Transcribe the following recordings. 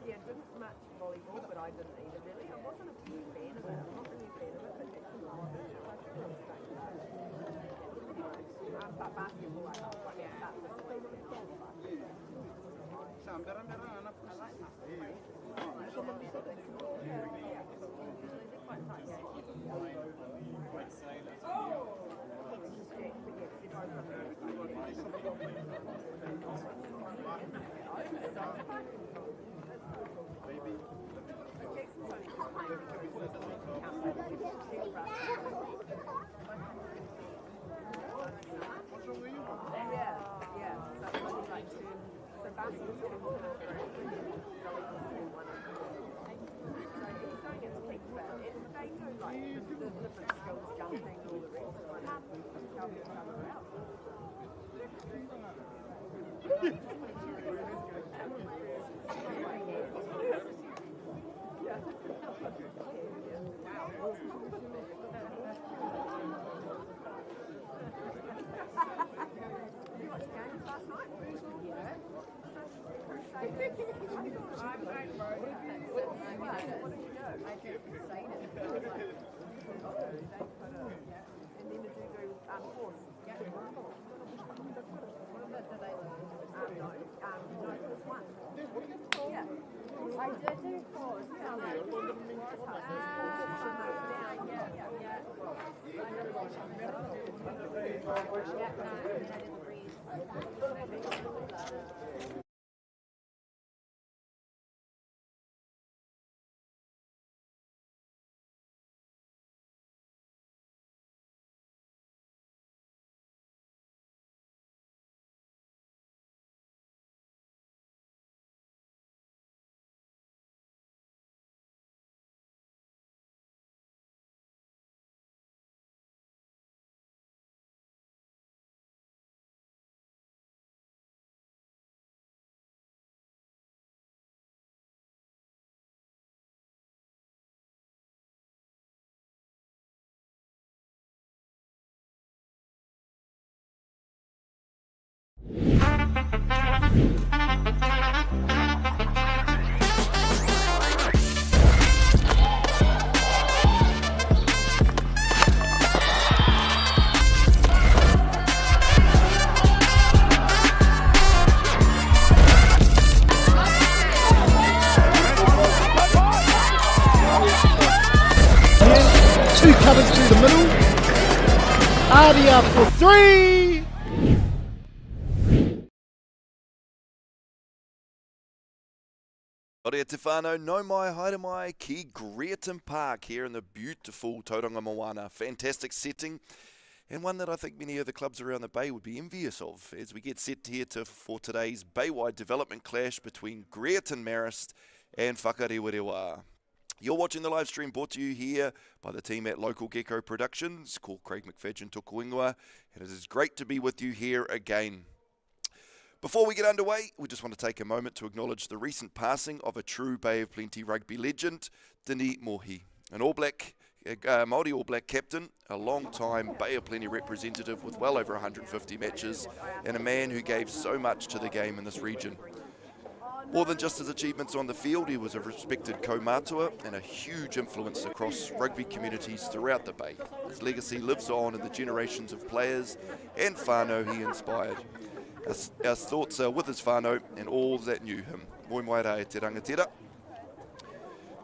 Yeah, didn't much volleyball, but I didn't either really. I wasn't a big fan of it. I'm not really a fan of it, but it's a lot of it. I feel really strange about it. Anyway, but basketball, I love. Like, yeah, that's the sport. I like that. I did do pause. Two covers through the middle. Adia for three. Orea te whānau, no mai, haere mai, ki Greerton Park here in the beautiful Tauranga Moana. Fantastic setting, and one that I think many of the clubs around the Bay would be envious of as we get set here for today's Baywide development clash between Greerton Marists and Whakarewarewa. You're watching the live stream brought to you here by the team at Local Gecko Productions, called Craig McFadgen Tukuingua, and it is great to be with you here again. Before we get underway, we just want to take a moment to acknowledge the recent passing of a true Bay of Plenty rugby legend, Dini Mohi, an All Black Māori All Black captain, a long-time Bay of Plenty representative with well over 150 matches, and a man who gave so much to the game in this region. More than just his achievements on the field, he was a respected kaumātua and a huge influence across rugby communities throughout the Bay. His legacy lives on in the generations of players and whānau he inspired. Our thoughts are with his whānau and all that knew him. Moi mai rā e te rangatira.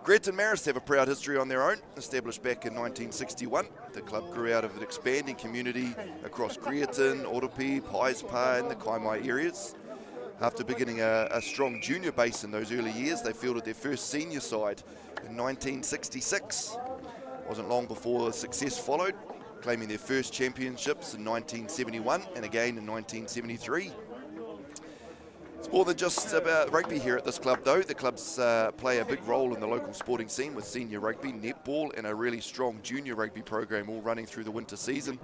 Greerton Marists have a proud history on their own. Established back in 1961, the club grew out of an expanding community across Greerton, Oropi, Pies Pa and the Kaimai areas. After beginning a strong junior base in those early years, they fielded their first senior side in 1966. It wasn't long before the success followed, claiming their first championships in 1971 and again in 1973. It's more than just about rugby here at this club though. The clubs play a big role in the local sporting scene with senior rugby, netball and a really strong junior rugby program all running through the winter season.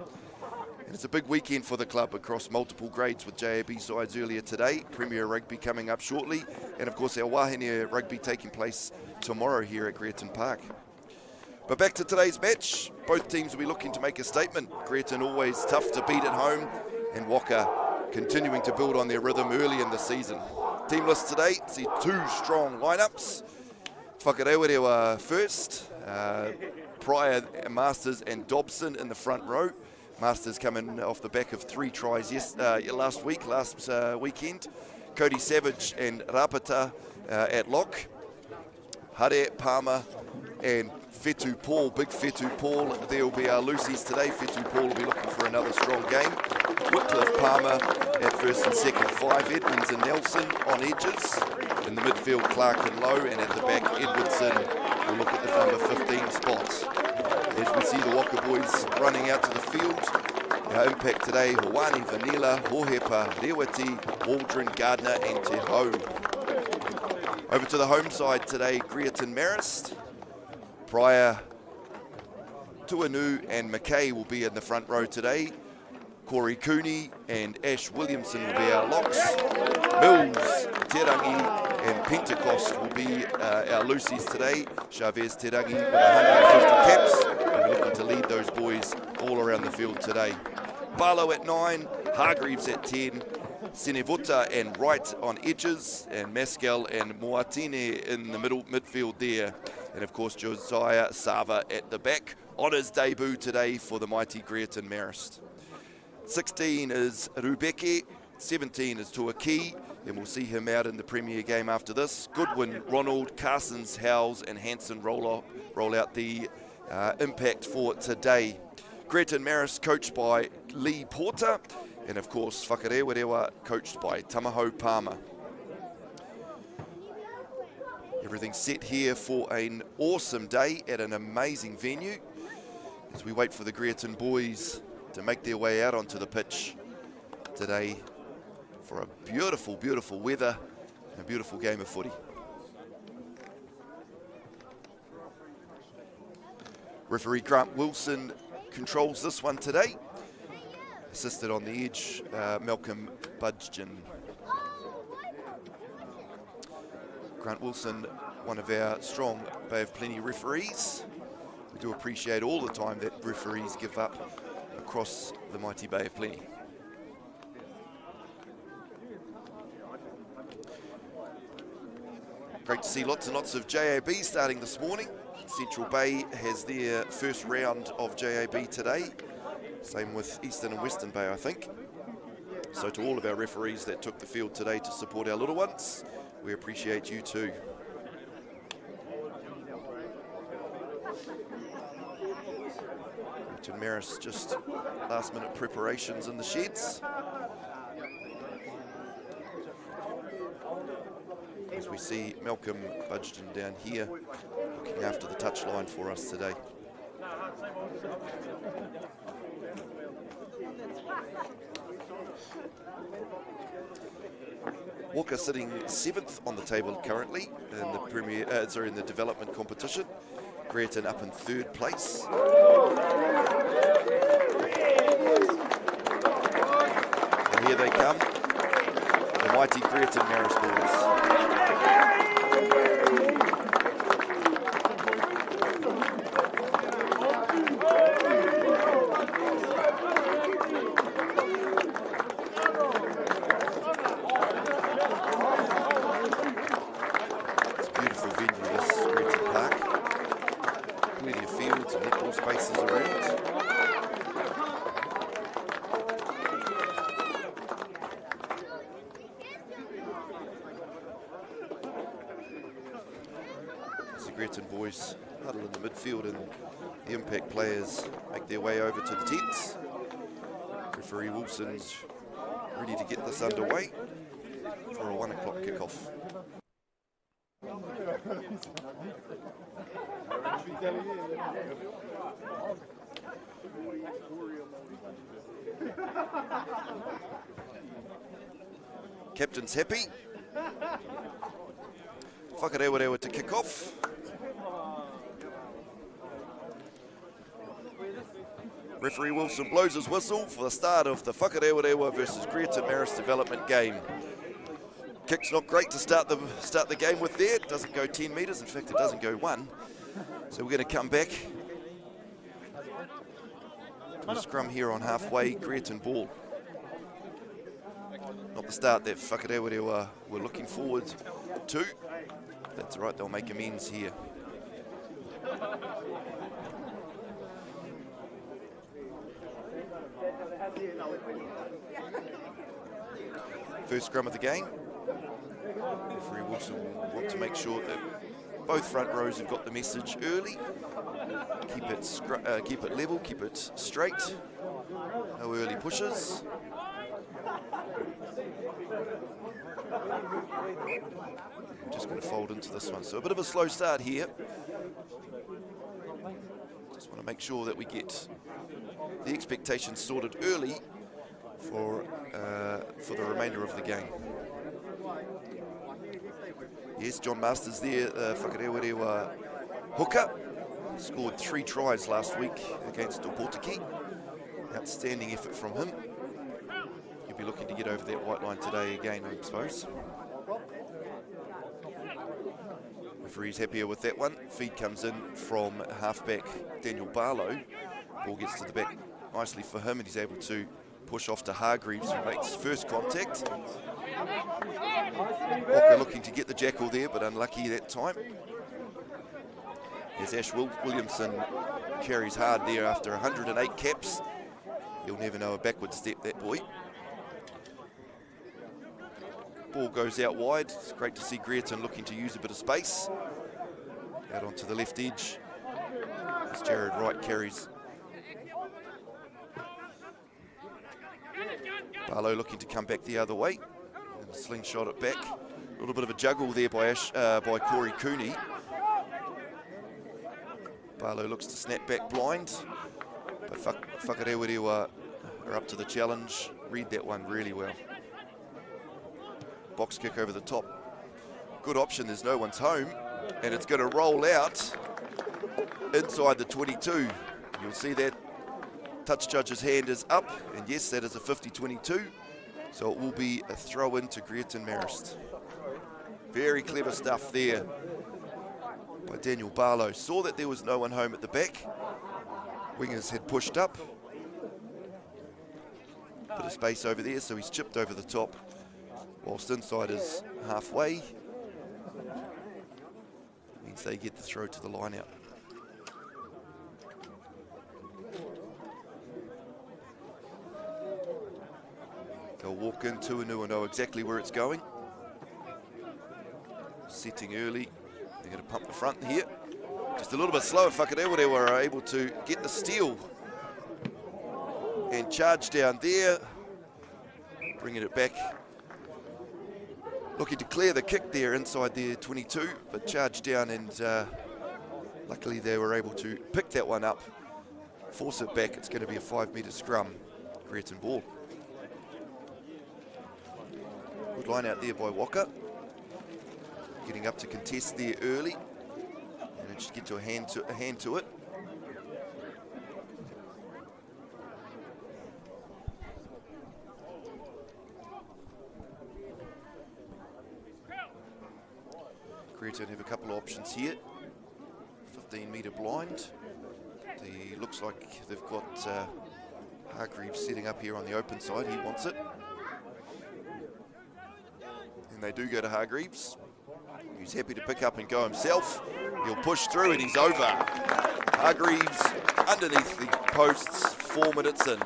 And it's a big weekend for the club across multiple grades with JAB sides earlier today, Premier Rugby coming up shortly, and of course our Wahine Rugby taking place tomorrow here at Greerton Park. But back to today's match, both teams will be looking to make a statement. Greerton always tough to beat at home, and Waka continuing to build on their rhythm early in the season. Team list today, see two strong lineups. Whakarewarewa first, Pryor, Masters and Dobson in the front row. Masters coming off the back of 3 tries last weekend. Cody Savage and Rapata at lock. Hare, Palmer and Whetu Paul, big Whetu Paul. There will be our Lucy's today. Whetu Paul will be looking for another strong game. Wycliffe Palmer at first and second 5. Edmonds and Nelson on edges. In the midfield, Clark and Lowe, and at the back, Edwardson will look at the number 15 spots. As we see the Waka boys running out to the field. Our impact today, Hawani, Vanilla, Hohepa, Rewati, Waldron, Gardner and Te Hau. Over to the home side today, Greerton Marists. Pryor, Tuanu and McKay will be in the front row today. Corey Cooney and Ash Williamson will be our locks. Mills, Terangi and Pentecost will be our Lucy's today. Chavez Terangi with 150 caps. We're looking to lead those boys all around the field today. Barlow at 9, Hargreaves at 10, Senevota and Wright on edges, and Mascal and Moatine in the midfield there. And of course Josiah Sava at the back on his debut today for the mighty Greerton Marists. 16 is Rubeke, 17 is Tuaki, and we'll see him out in the Premier game after this. Goodwin, Ronald, Carsons, Howes and Hanson roll out the impact for today. Greerton Marists coached by Lee Porter, and of course Whakarewarewa coached by Tamahau Palmer. Everything's set here for an awesome day at an amazing venue as we wait for the Greerton boys to make their way out onto the pitch today for a beautiful, beautiful weather and a beautiful game of footy. Referee Grant Wilson controls this one today. Assisted on the edge, Malcolm Budgen. Grant Wilson, one of our strong Bay of Plenty referees. We do appreciate all the time that referees give up across the mighty Bay of Plenty. Great to see lots and lots of JAB starting this morning. Central Bay has their first round of JAB today. Same with Eastern and Western Bay, I think. So to all of our referees that took the field today to support our little ones, we appreciate you too. Greerton Marists just last minute preparations in the sheds. As we see Malcolm Budgeon down here looking after the touchline for us today. Walker sitting 7th on the table currently in the in the development competition. Greerton up in 3rd place. And here they come, the mighty Greerton Marists boys. Greerton boys huddle in the midfield and the impact players make their way over to the tents. Referee Wilson's ready to get this underway for a 1 o'clock kickoff. Captain's happy. Whakarewarewa to kick off. Referee Wilson blows his whistle for the start of the Whakarewarewa versus Greerton Marists development game. Kick's not great to start the game with there. It doesn't go 10 metres. In fact, it doesn't go 1. So we're going to come back to a scrum here on halfway. Greerton ball. Not the start that Whakarewarewa were looking forward to. That's all right, they'll make amends here. First scrum of the game. Referee Wilson will want to make sure that both front rows have got the message early. Keep it level, keep it straight. No early pushes. Just going to fold into this one. So a bit of a slow start here. Just want to make sure that we get the expectations sorted early for the remainder of the game. Yes, John Masters there, Whakarewarewa hooker. Scored 3 tries last week against Opotiki. Outstanding effort from him. He'll be looking to get over that white line today again, I suppose. Referee's happier with that one. Feed comes in from halfback Daniel Barlow. Ball gets to the back nicely for him, and he's able to push off to Hargreaves, who makes first contact. Walker looking to get the jackal there, but unlucky that time. As Ash Williamson carries hard there after 108 caps. He'll never know a backward step, that boy. Ball goes out wide. It's great to see Greerton looking to use a bit of space. Out onto the left edge as Jared Wright carries. Barlow looking to come back the other way. And slingshot it back. A little bit of a juggle there by Corey Cooney. Barlow looks to snap back blind. But Whakarewarewa are up to the challenge. Read that one really well. Box kick over the top. Good option, there's no one's home. And it's going to roll out inside the 22. You'll see that touch judge's hand is up. And yes, that is a 50-22. So it will be a throw in to Greerton Marists. Very clever stuff there by Daniel Barlow. Saw that there was no one home at the back. Wingers had pushed up. Bit of space over there, so he's chipped over the top. Whilst inside is halfway. Means they get the throw to the line out. They'll walk into Tuanua and know exactly where it's going. Setting early. They're going to pump the front here. Just a little bit slow. Whakarewarewa are able to get the steal. And charge down there. Bringing it back. Looking to clear the kick there inside the 22, but charge down, and luckily they were able to pick that one up, force it back. It's going to be a 5-metre scrum. Greerton ball. Good line out there by Walker. Getting up to contest there early. And just get to a hand to it. Greerton have a couple of options here. 15-metre blind. Looks like they've got Hargreaves setting up here on the open side. He wants it. And they do go to Hargreaves. He's happy to pick up and go himself. He'll push through and he's over. Hargreaves underneath the posts, 4 minutes in.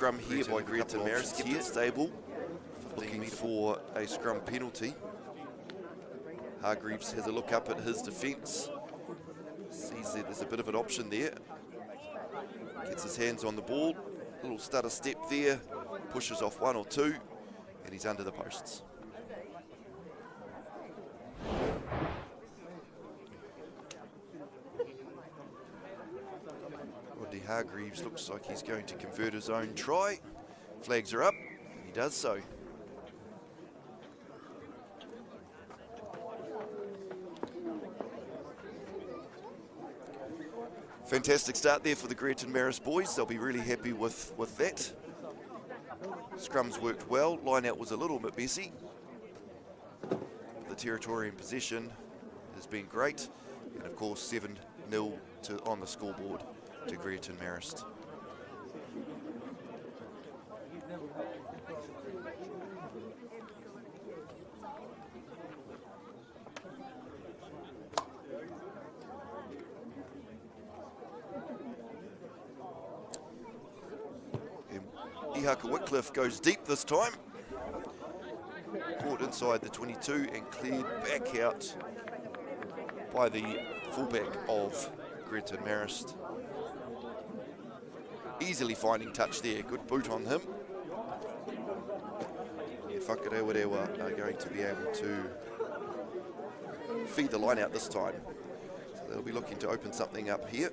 scrum here by Greerton Marists. Kept it stable, looking for a scrum penalty. Hargreaves has a look up at his defence. Sees that there's a bit of an option there. Gets his hands on the ball. Little stutter step there. Pushes off one or two. And he's under the posts. Rodney Hargreaves looks like he's going to convert his own try. Flags are up. And he does so. Fantastic start there for the Greerton Marists boys. They'll be really happy with that. Scrums worked well. Line out was a little bit messy. The territory in possession has been great. And of course 7-0 on the scoreboard to Greerton Marists. Wycliffe goes deep this time. Caught inside the 22 and cleared back out by the fullback of Greerton Marists. Easily finding touch there. Good boot on him. Yeah, Whakarewarewa are going to be able to feed the line out this time. So they'll be looking to open something up here.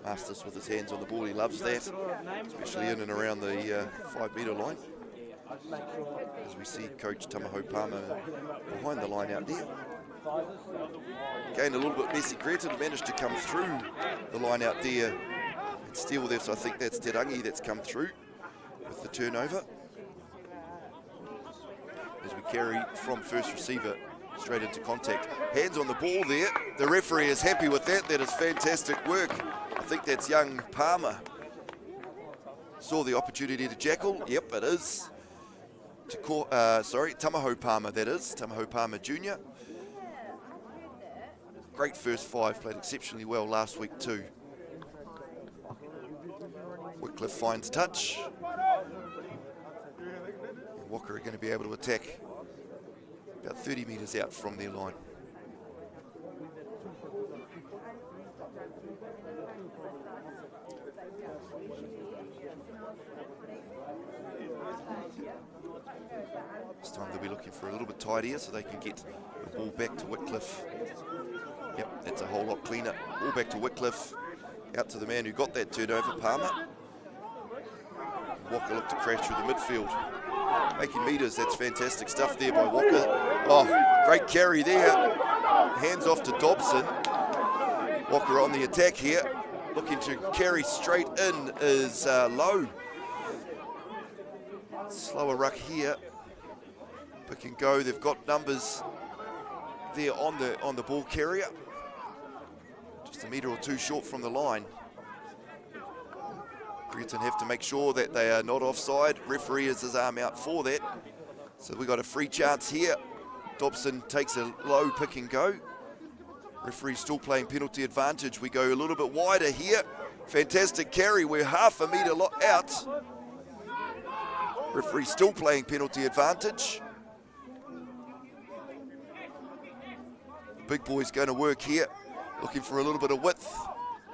Masters with his hands on the ball, he loves that, especially in and around the 5 metre line. As we see Coach Tamaho Palmer behind the line out there. Again, a little bit messy. Greerton managed to come through the line out there and steal there, so I think that's Tauranga that's come through with the turnover. As we carry from first receiver straight into contact. Hands on the ball there. The referee is happy with that. That is fantastic work. I think that's young Palmer. Saw the opportunity to jackal. Yep, it is. Tamaho Palmer, that is. Tamaho Palmer Jr. Great first five. Played exceptionally well last week too. Wycliffe finds touch. And Walker are going to be able to attack about 30 metres out from their line. This time they'll be looking for a little bit tidier so they can get the ball back to Wycliffe. Yep, that's a whole lot cleaner. Ball back to Wycliffe. Out to the man who got that turnover, Palmer. Walker looked to crash through the midfield. Making metres, that's fantastic stuff there by Walker. Oh, great carry there. Hands off to Dobson. Walker on the attack here. Looking to carry straight in is Lowe. Slower ruck here. Pick and go. They've got numbers there on the ball carrier. Just a metre or two short from the line. Greerton have to make sure that they are not offside. Referee has his arm out for that. So we got a free chance here. Dobson takes a low pick and go. Referee still playing penalty advantage. We go a little bit wider here. Fantastic carry. We're half a metre out. Referee still playing penalty advantage. Big boy's going to work here. Looking for a little bit of width.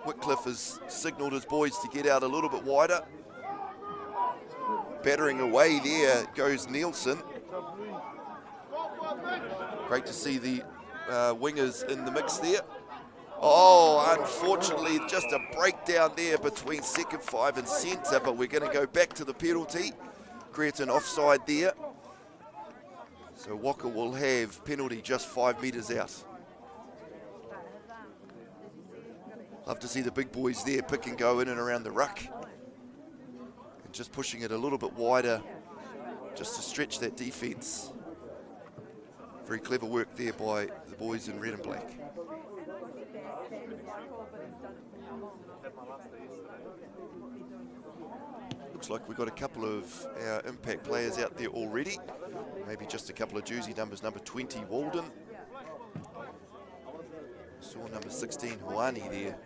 Wycliffe has signalled his boys to get out a little bit wider. Battering away there goes Nielsen. Great to see the wingers in the mix there. Oh, unfortunately, just a breakdown there between second five and centre, but we're going to go back to the penalty. Greerton offside there. So Walker will have penalty just 5 metres out. Love to see the big boys there pick and go in and around the ruck. And just pushing it a little bit wider just to stretch that defence. Very clever work there by the boys in red and black. Looks like we've got a couple of our impact players out there already. Maybe just a couple of jersey numbers. Number 20, Walden. Saw number 16, Hoani, there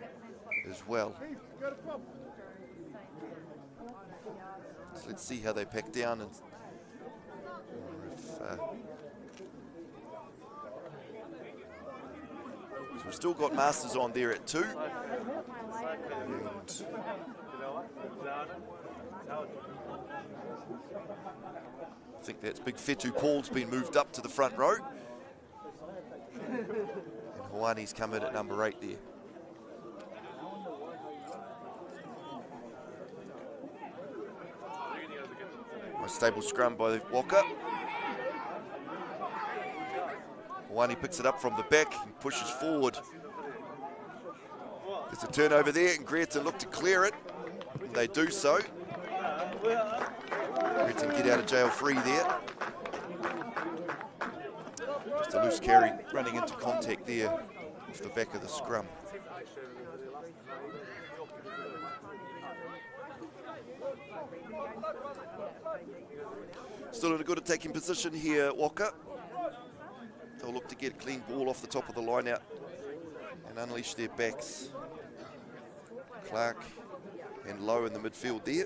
as well. So let's see how they pack down. And so we've still got Masters on there at 2. And I think that's Big Fetu Paul's been moved up to the front row. And Hoani's come in at number 8 there. Nice stable scrum by Whaka. Hoani picks it up from the back and pushes forward. There's a turnover there, and Greerton look to clear it, and they do so. Greerton get out of jail free there. Just a loose carry running into contact there off the back of the scrum. Still in a good attacking position here, Whaka. They'll look to get a clean ball off the top of the line out and unleash their backs. Clark and Lowe in the midfield there.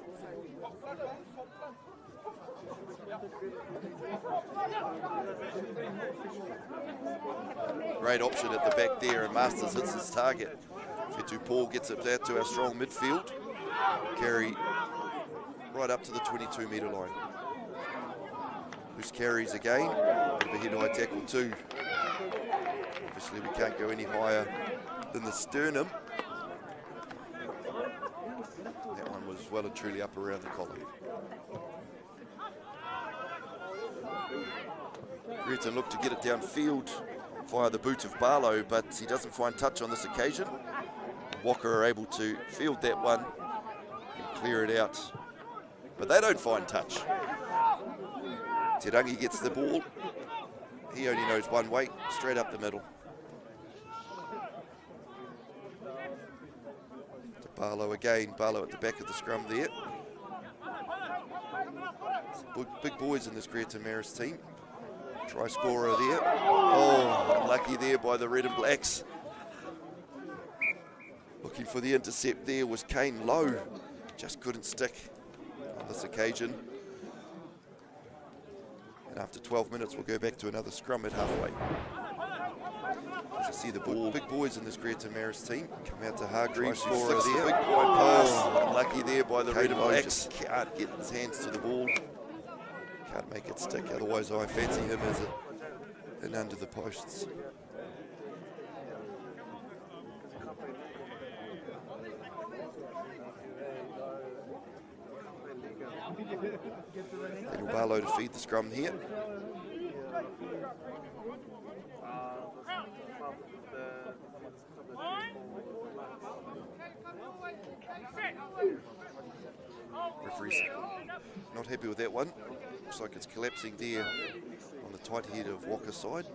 Great option at the back there, and Masters hits his target. Fetu Paul gets it out to our strong midfield. Carry right up to the 22-metre line. Loose carries again. Bit of a head-high tackle too. Obviously we can't go any higher than the sternum. That one was well and truly up around the collar. Greerton looked to get it downfield via the boot of Barlow, but he doesn't find touch on this occasion. Whaka are able to field that one and clear it out, but they don't find touch. Tauranga gets the ball. He only knows one way, straight up the middle. To Barlow again. Barlow at the back of the scrum there. Big boys in this Greerton Marists team. Try scorer there. Oh, unlucky there by the Red and Blacks. Looking for the intercept there was Kane Lowe. Just couldn't stick on this occasion. And after 12 minutes, we'll go back to another scrum at halfway. As you see the ball, big boys in this Greerton Marists team. Come out to Hargreaves, scorer there. Big boy pass. Oh, unlucky there by the Red and Blacks. Can't get his hands to the ball. Can't make it stick. Otherwise, I fancy him as an under the posts. Daniel Barlow to feed the scrum here. Referee's not happy with that one. Looks like it's collapsing there on the tight head of Whaka's side.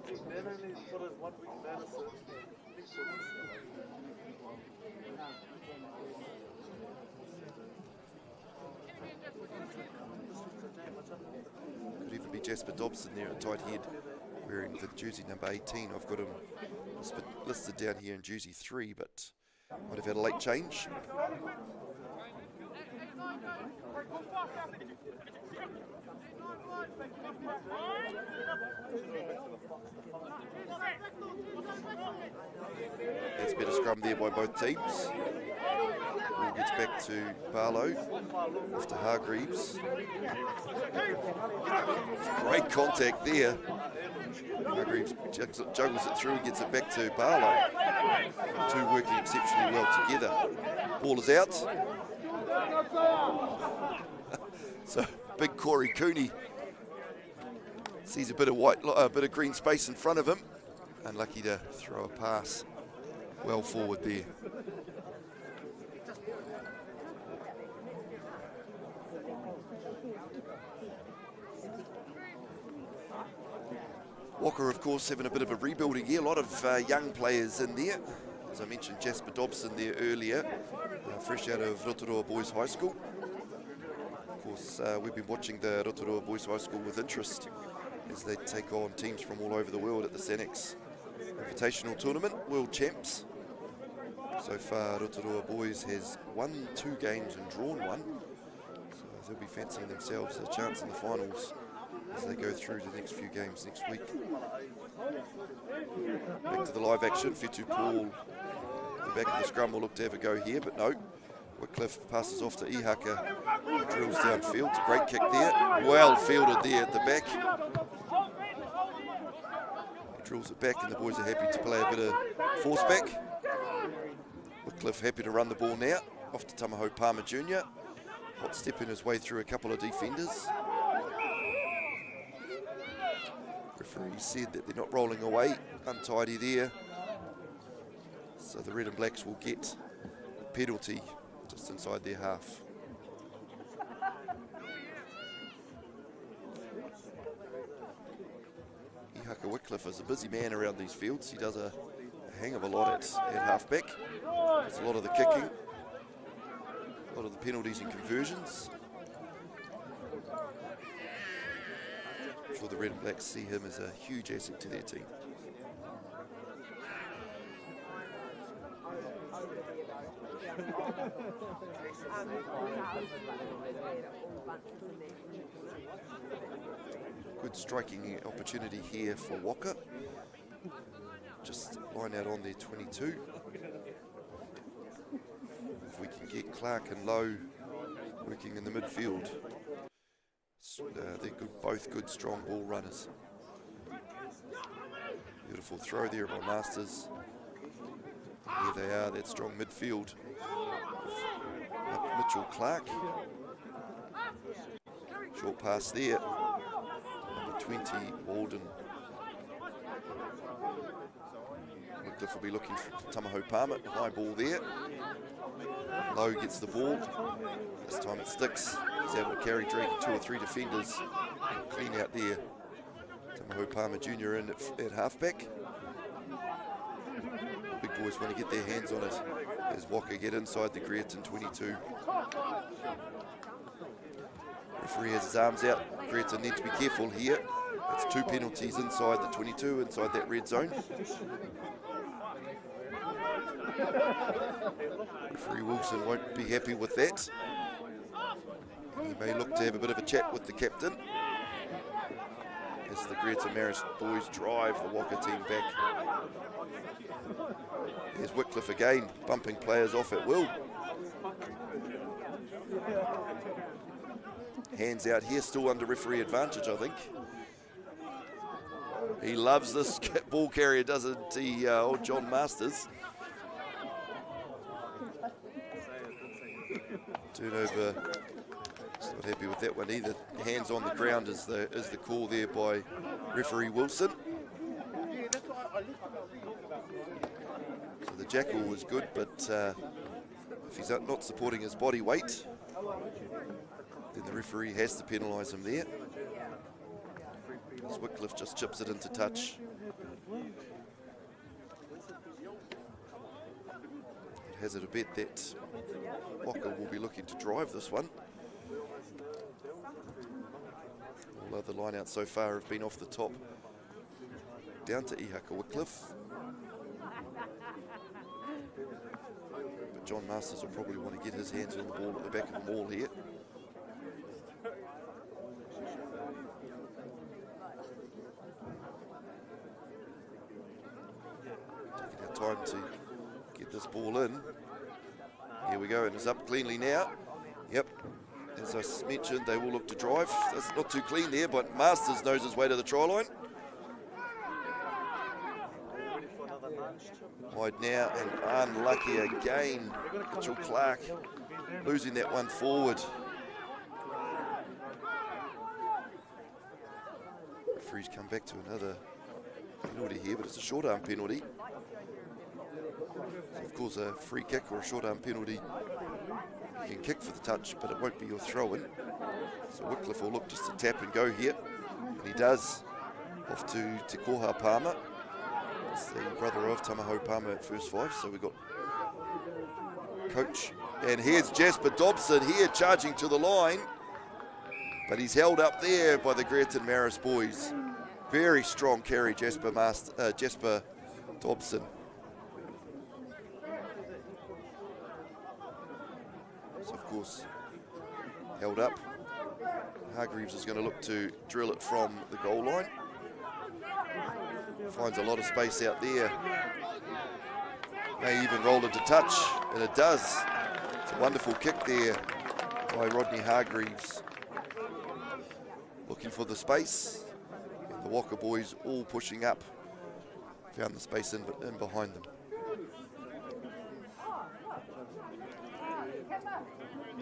Could even be Jasper Dobson there at tight head, wearing the jersey number 18. I've got him listed down here in jersey 3, but might have had a late change. That's better scrum there by both teams. Ball gets back to Barlow, off to Hargreaves. Great contact there. Hargreaves juggles it through and gets it back to Barlow. Two working exceptionally well together. Ball is out. So big Corey Cooney sees a bit of green space in front of him. Unlucky to throw a pass well forward there. Whaka, of course, having a bit of a rebuilding year. A lot of young players in there. As I mentioned, Jasper Dobson there earlier, fresh out of Rotorua Boys High School. Of course, we've been watching the Rotorua Boys High School with interest as they take on teams from all over the world at the Sanex Invitational Tournament, World Champs. So far, Rotorua Boys has won 2 games and drawn 1. So they'll be fancying themselves a chance in the finals as they go through the next few games next week. Back to the live action. Fitu Paul, the back of the scrum, will look to have a go here, but no. Wycliffe passes off to Ihaka, drills downfield. It's a great kick there. Well fielded there at the back. He drills it back and the boys are happy to play a bit of force back. Wycliffe happy to run the ball now. Off to Tamaho Palmer Jr. Hot stepping his way through a couple of defenders. Referee said that they're not rolling away. Untidy there. So the Red and Blacks will get a penalty just inside their half. Ihaka Wycliffe is a busy man around these fields. He does a hang of a lot at halfback. There's a lot of the kicking, a lot of the penalties and conversions. I'm sure the Red and Blacks see him as a huge asset to their team. Good striking opportunity here for Waka. Just line out on their 22. If we can get Clark and Lowe working in the midfield, they're good, both good strong ball runners. Beautiful throw there by Masters. Here they are, that strong midfield. Mitchell Clark. Short pass there. Number 20, Walden. Wycliffe will be looking for Tamaho Palmer. High ball there. Lowe gets the ball. This time it sticks. He's able to carry 2 or 3 defenders. Clean out there. Tamaho Palmer Jr. in at halfback. The big boys want to get their hands on it as Waka get inside the Greerton 22. Referee has his arms out. Greerton need to be careful here. It's 2 penalties inside the 22, inside that red zone. Referee Wilson won't be happy with that. He may look to have a bit of a chat with the captain as the Greerton Marists boys drive the Waka team back. There's Wycliffe again, bumping players off at will. Hands out here, still under referee advantage, I think. He loves this ball carrier, doesn't he, old John Masters? Turnover, just not happy with that one either. Hands on the ground is the call there by referee Wilson. So the Gecko was good, but if he's not supporting his body weight, then the referee has to penalise him there. As Wycliffe just chips it into touch. It has it a bet that Waka will be looking to drive this one. All other lineouts so far have been off the top. Down to Ihaka Wycliffe. But John Masters will probably want to get his hands on the ball at the back of the maul here. Taking our time to get this ball in. Here we go, and it's up cleanly now. Yep, as I mentioned, they will look to drive. That's not too clean there, but Masters knows his way to the try line. Wide now, and unlucky again. Mitchell Clark losing that one forward. Referee's come back to another penalty here, but it's a short arm penalty. So of course, a free kick or a short arm penalty, you can kick for the touch, but it won't be your throw in. So Wycliffe will look just to tap and go here, and he does. Off to Te Koha Palmer. It's the brother of Tamaho Palmer at first 5, so we've got coach. And here's Jasper Dobson here charging to the line, but he's held up there by the Greerton Marists boys. Very strong carry, Jasper Dobson. So of course, held up. Hargreaves is going to look to drill it from the goal line. Finds a lot of space out there. May even roll into touch, and it does. It's a wonderful kick there by Rodney Hargreaves. Looking for the space. And the Whaka boys all pushing up. Found the space in behind them.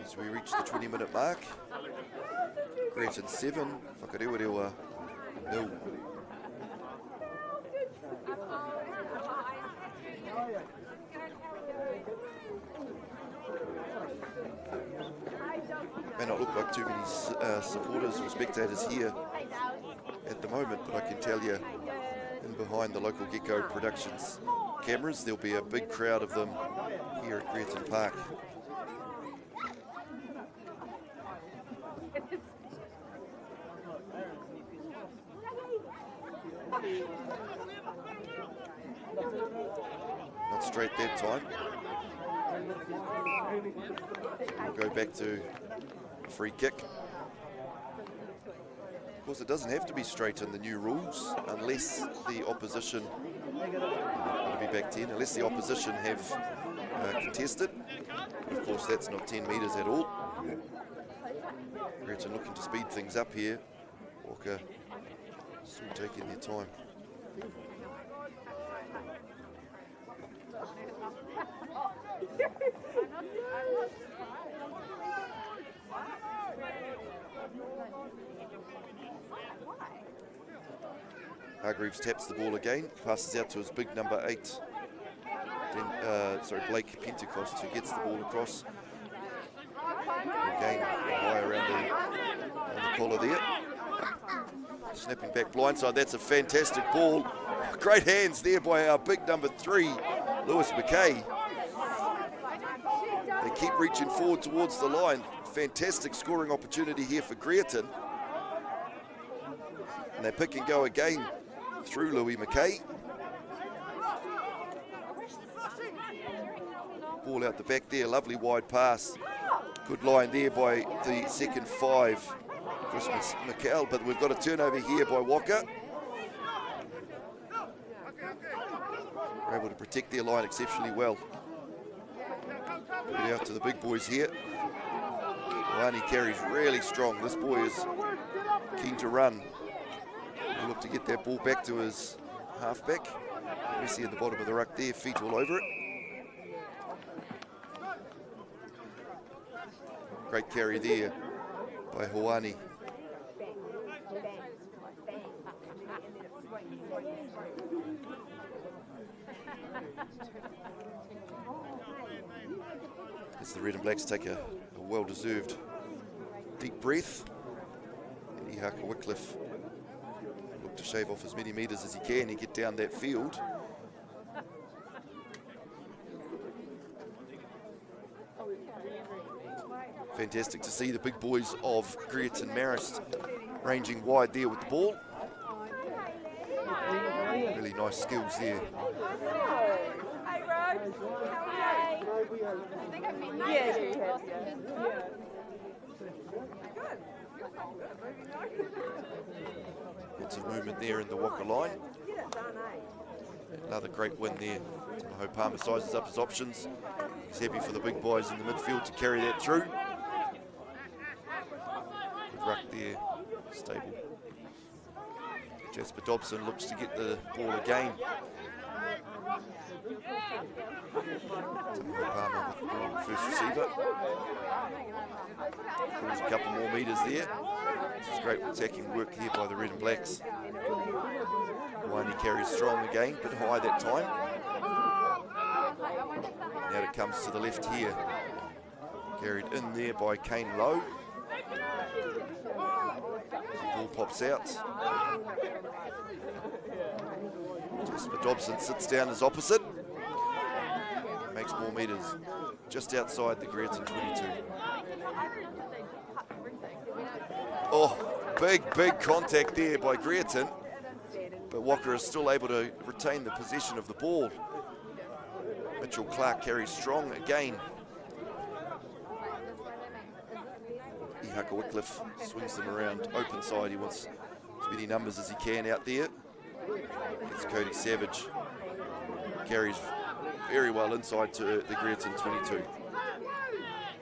As we reach the 20-minute mark, Greerton 7, Whakarewarewa 0. May not look like too many supporters or spectators here at the moment, but I can tell you, in behind the local Gecko Productions cameras, there'll be a big crowd of them here at Greerton Park. Not straight that time. We'll go back to a free kick. Of course, it doesn't have to be straight in the new rules unless the opposition, it'll be back 10, unless the opposition have contested. Of course, that's not 10 metres at all. Greerton looking to speed things up here. Whaka still taking their time. Hargreaves taps the ball again, passes out to his big number 8. Then, Blake Pentecost, who gets the ball across. Again, high around the collar there. Snapping back blindside, that's a fantastic ball. Great hands there by our big number 3, Lewis McKay. They keep reaching forward towards the line. Fantastic scoring opportunity here for Greerton. And they pick and go again through Louis McKay. Ball out the back there, lovely wide pass. Good line there by the second 5, Chris McCall, but we've got a turnover here by Whaka. We're able to protect their line exceptionally well. Put it out to the big boys here. Wani carries really strong. This boy is keen to run. He'll look to get that ball back to his halfback. Messi at the bottom of the ruck there, feet all over it. Great carry there by Hawani. As the Red and Blacks take a well-deserved deep breath, and Ihaka Wycliffe look to shave off as many metres as he can and get down that field. Fantastic to see the big boys of Greerton Marists ranging wide there with the ball. Really nice skills there. Bits of movement there in the Whaka line. Another great win there. Tamaho Palmer sizes up his options. He's happy for the big boys in the midfield to carry that through. Good ruck there, stable. Jasper Dobson looks to get the ball again. Tamaho Palmer with the ball, first receiver. There's a couple more metres there. This is great attacking work here by the Red and Blacks. One he carries strong again, but high that time. Now it comes to the left here. Carried in there by Kane Lowe. The ball pops out. Jasper Dobson sits down as opposite. Makes more metres just outside the Greerton 22. Oh, big contact there by Greerton. But Whaka is still able to retain the possession of the ball. Mitchell Clark carries strong again. Haka Wycliffe swings them around open side. He wants as many numbers as he can out there. It's Cody Savage. Carries very well inside to the Greerton 22.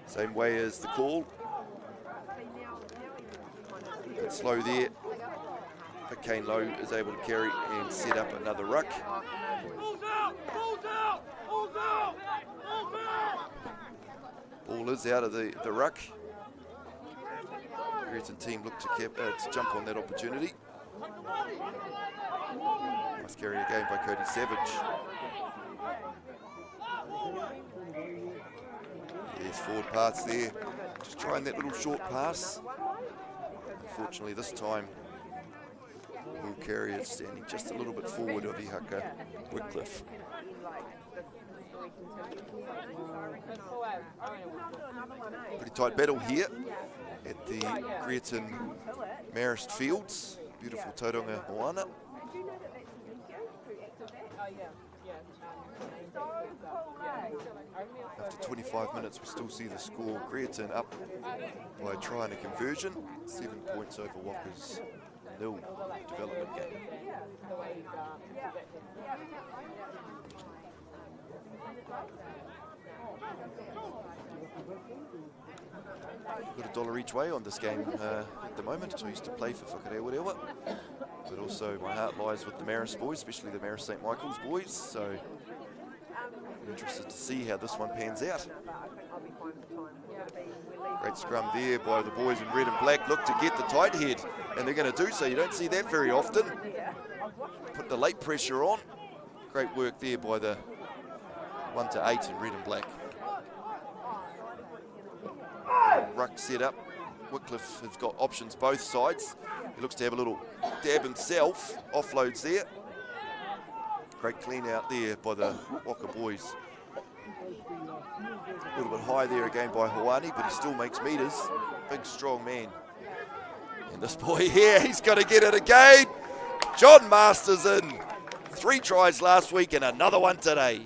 Same way as the call. Bit slow there. But Kane Lowe is able to carry and set up another ruck. Ball is out of the ruck. Greerton team look to jump on that opportunity. Nice carry again by Cody Savage. There's forward pass there. Just trying that little short pass. Unfortunately this time, ball carrier standing just a little bit forward of Haka Wycliffe. Pretty tight battle here at the Greerton Marists Fields. Beautiful Tauranga Moana. After 25 minutes, we still see the score. Greerton up by a try and a conversion. 7 points over Waka's 0 development game. Got $1 each way on this game at the moment. I used to play for Whakarewarewa, but also my heart lies with the Marists boys, especially the Marist St Michael's boys. So I'm interested to see how this one pans out. Great scrum there by the boys in red and black. Look to get the tight head, and they're going to do so. You don't see that very often. Put the late pressure on. Great work there by the 1 to 8 in red and black. Ruck set up. Wycliffe has got options both sides. He looks to have a little dab himself. Offloads there. Great clean out there by the Waka boys. A little bit high there again by Hawani, but he still makes meters. Big, strong man. And this boy here, he's got to get it again. John Masters in. 3 tries last week and another one today.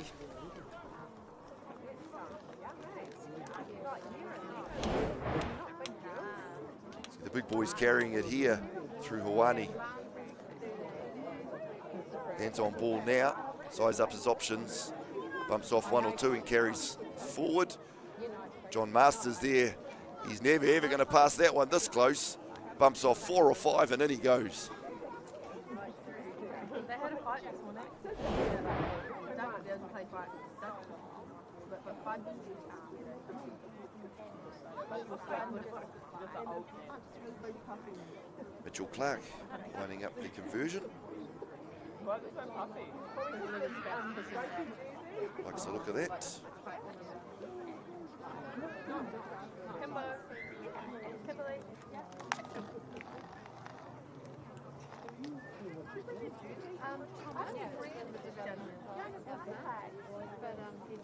The big boys carrying it here through Hawani. Hands on ball now. Size up his options. Bumps off 1 or 2 and carries forward. John Masters there. He's never ever going to pass that one this close. Bumps off 4 or 5 and in he goes. They had a fight this morning. Mitchell Clark lining up the conversion. Likes the look of that.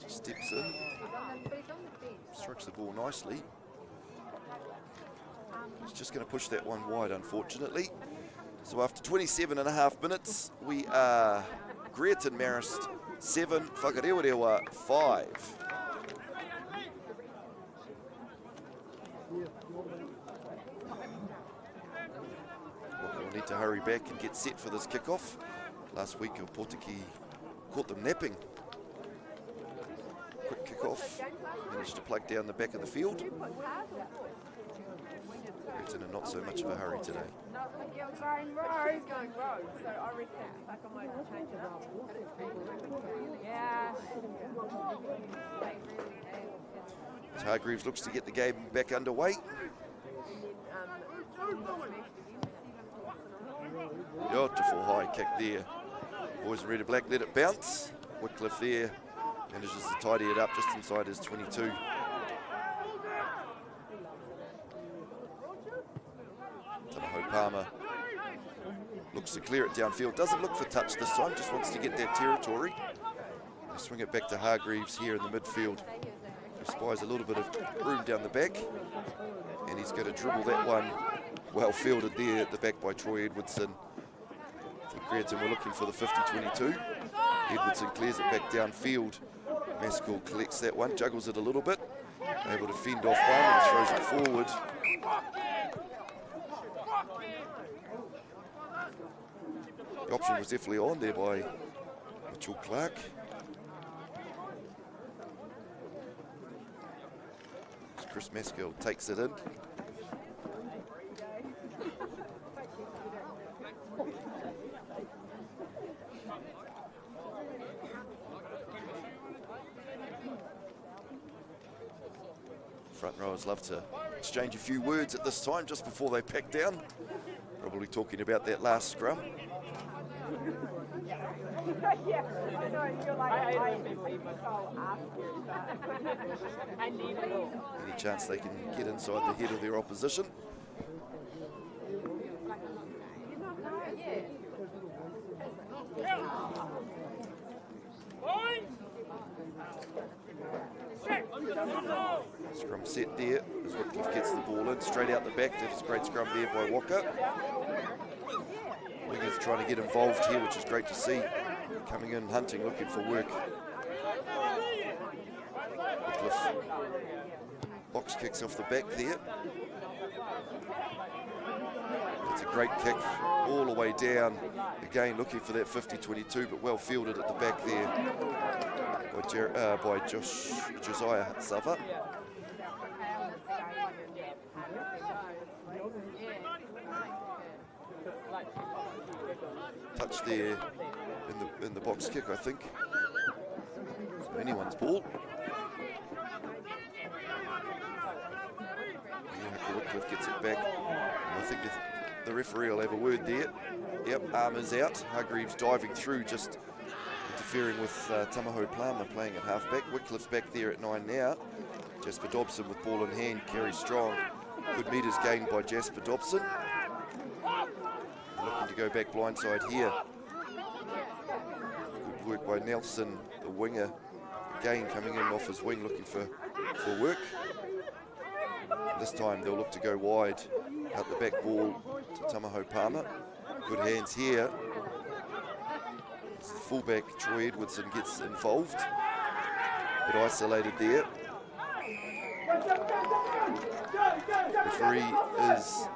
Just steps in, strikes the ball nicely. He's just going to push that one wide, unfortunately. So after 27.5 minutes, we are Greerton Marists 7, Whakarewarewa 5. We'll need to hurry back and get set for this kickoff. Last week, Portiki caught them napping. Quick kickoff, managed to plug down the back of the field. Greerton in not so much of a hurry today. Hargreaves looks to get the game back underway. Beautiful high kick there. Boys in red and black let it bounce. Wycliffe there manages to tidy it up just inside his 22. Tamaho Palmer looks to clear it downfield. Doesn't look for touch this time, just wants to get that territory. They swing it back to Hargreaves here in the midfield. He spies a little bit of room down the back, and he's going to dribble that one. Well fielded there at the back by Troy Edwardson. For Greerton, we're looking for the 50-22. Edwardson clears it back downfield. Maskell collects that one, juggles it a little bit. Able to fend off one and throws it forward. The option was definitely on there by Mitchell Clark. As Chris Maskell takes it in. Front rowers love to exchange a few words at this time just before they pack down. Probably talking about that last scrum. Yeah, I know, you're like, I ask you, but I need it all. Any chance they can get inside the head of their opposition. Scrum set there as Wycliffe gets the ball in, straight out the back. That's a great scrum there by Waka. Wingers trying to get involved here, which is great to see. Coming in, hunting, looking for work. Wycliffe box kicks off the back there. It's a great kick all the way down. Again, looking for that 50-22, but well fielded at the back there by Josiah Sava. Touch there in the box kick, I think. So anyone's ball. Wycliffe gets it back. And I think the referee will have a word there. Yep, Armour's out. Hargreaves diving through, just interfering with Tamaho Palmer playing at halfback. Wycliffe's back there at 9 now. Jasper Dobson with ball in hand, carries strong. Good metres gained by Jasper Dobson. Looking to go back blindside here. Good work by Nelson, the winger. Again coming in off his wing, looking for work. This time they'll look to go wide. Out the back ball to Tamaho Palmer. Good hands here. As the fullback Troy Edwardson gets involved. But isolated there. Referee is...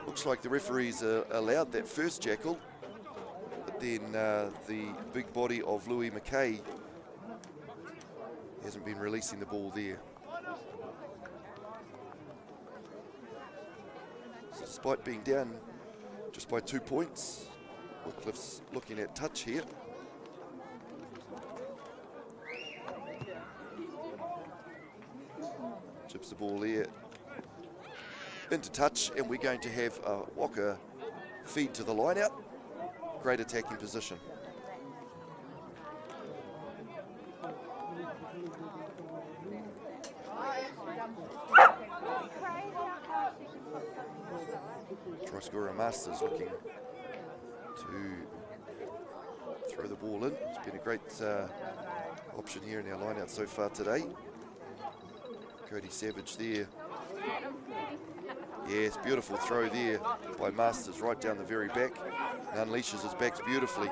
Looks like the referees allowed that first jackal. But then the big body of Louis McKay hasn't been releasing the ball there. So despite being down just by 2 points, Wycliffe's looking at touch here. Chips the ball there into touch, and we're going to have a Waka feed to the line out. Great attacking position. Try scorer Masters looking to throw the ball in. It's been a great option here in our line out so far today. Cody Savage there. Yes, beautiful throw there by Masters right down the very back. And unleashes his backs beautifully.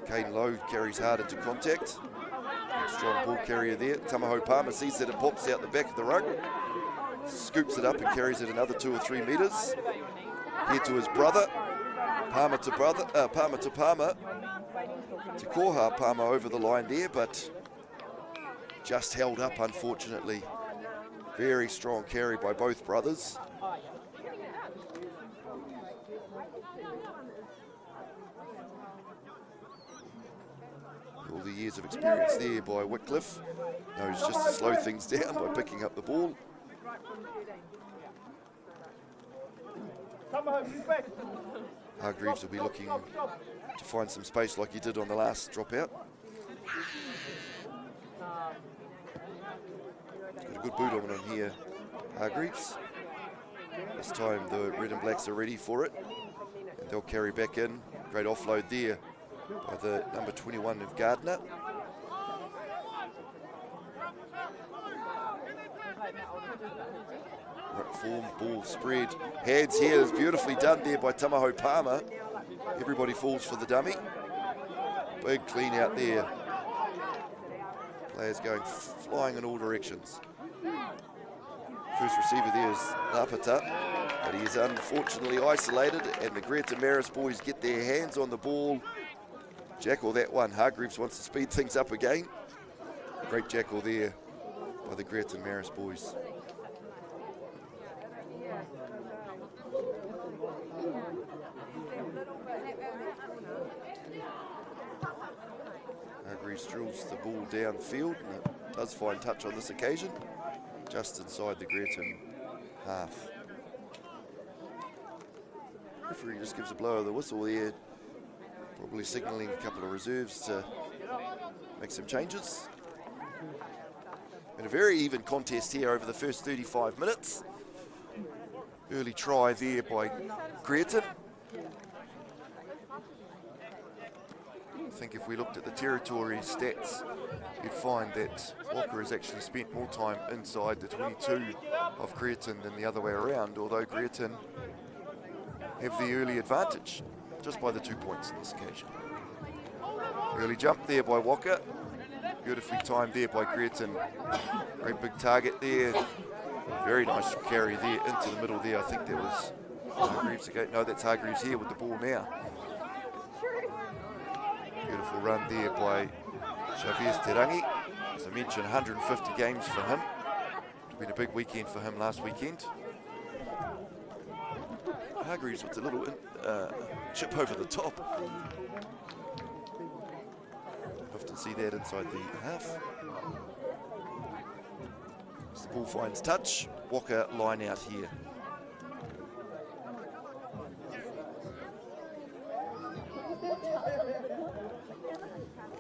Caden Lowe carries hard into contact. Strong ball carrier there. Tamaho Palmer sees that it pops out the back of the rug. Scoops it up and carries it another 2 or 3 metres. Here to his brother. Palmer to Palmer. To Koha Palmer over the line there, but just held up unfortunately. Very strong carry by both brothers. All the years of experience there by Wycliffe. Knows just to slow things down by picking up the ball. Hargreaves will be looking to find some space like he did on the last dropout. Got a good boot on him here, Hargreaves. This time the red and blacks are ready for it. And they'll carry back in. Great offload there by the number 21 of Gardner. Right form, ball spread. Hands here is beautifully done there by Tamaho Palmer. Everybody falls for the dummy. Big clean out there. Players going flying in all directions. First receiver there is Lapata, but he is unfortunately isolated, and the Greerton Marists boys get their hands on the ball. Jackal that one. Hargreaves wants to speed things up again. Great jackal there by the Greerton Marists boys. Hargreaves drills the ball downfield, and it does find touch on this occasion, just inside the Greerton half. Referee just gives a blow of the whistle there, probably signalling a couple of reserves to make some changes. And a very even contest here over the first 35 minutes. Early try there by Greerton. I think if we looked at the territory stats, you'd find that Walker has actually spent more time inside the 22 of Greerton than the other way around, although Greerton have the early advantage just by the 2 points in this occasion. Early jump there by Walker. Beautifully timed there by Greerton. Great big target there. Very nice carry there into the middle there. I think that was Hargreaves again. No, that's Hargreaves here with the ball now. Beautiful run there by Xavier Terangi. As I mentioned, 150 games for him. It's been a big weekend for him last weekend. Hargreaves with a little chip over the top. Often see that inside the half. As the ball finds touch, Walker line out here.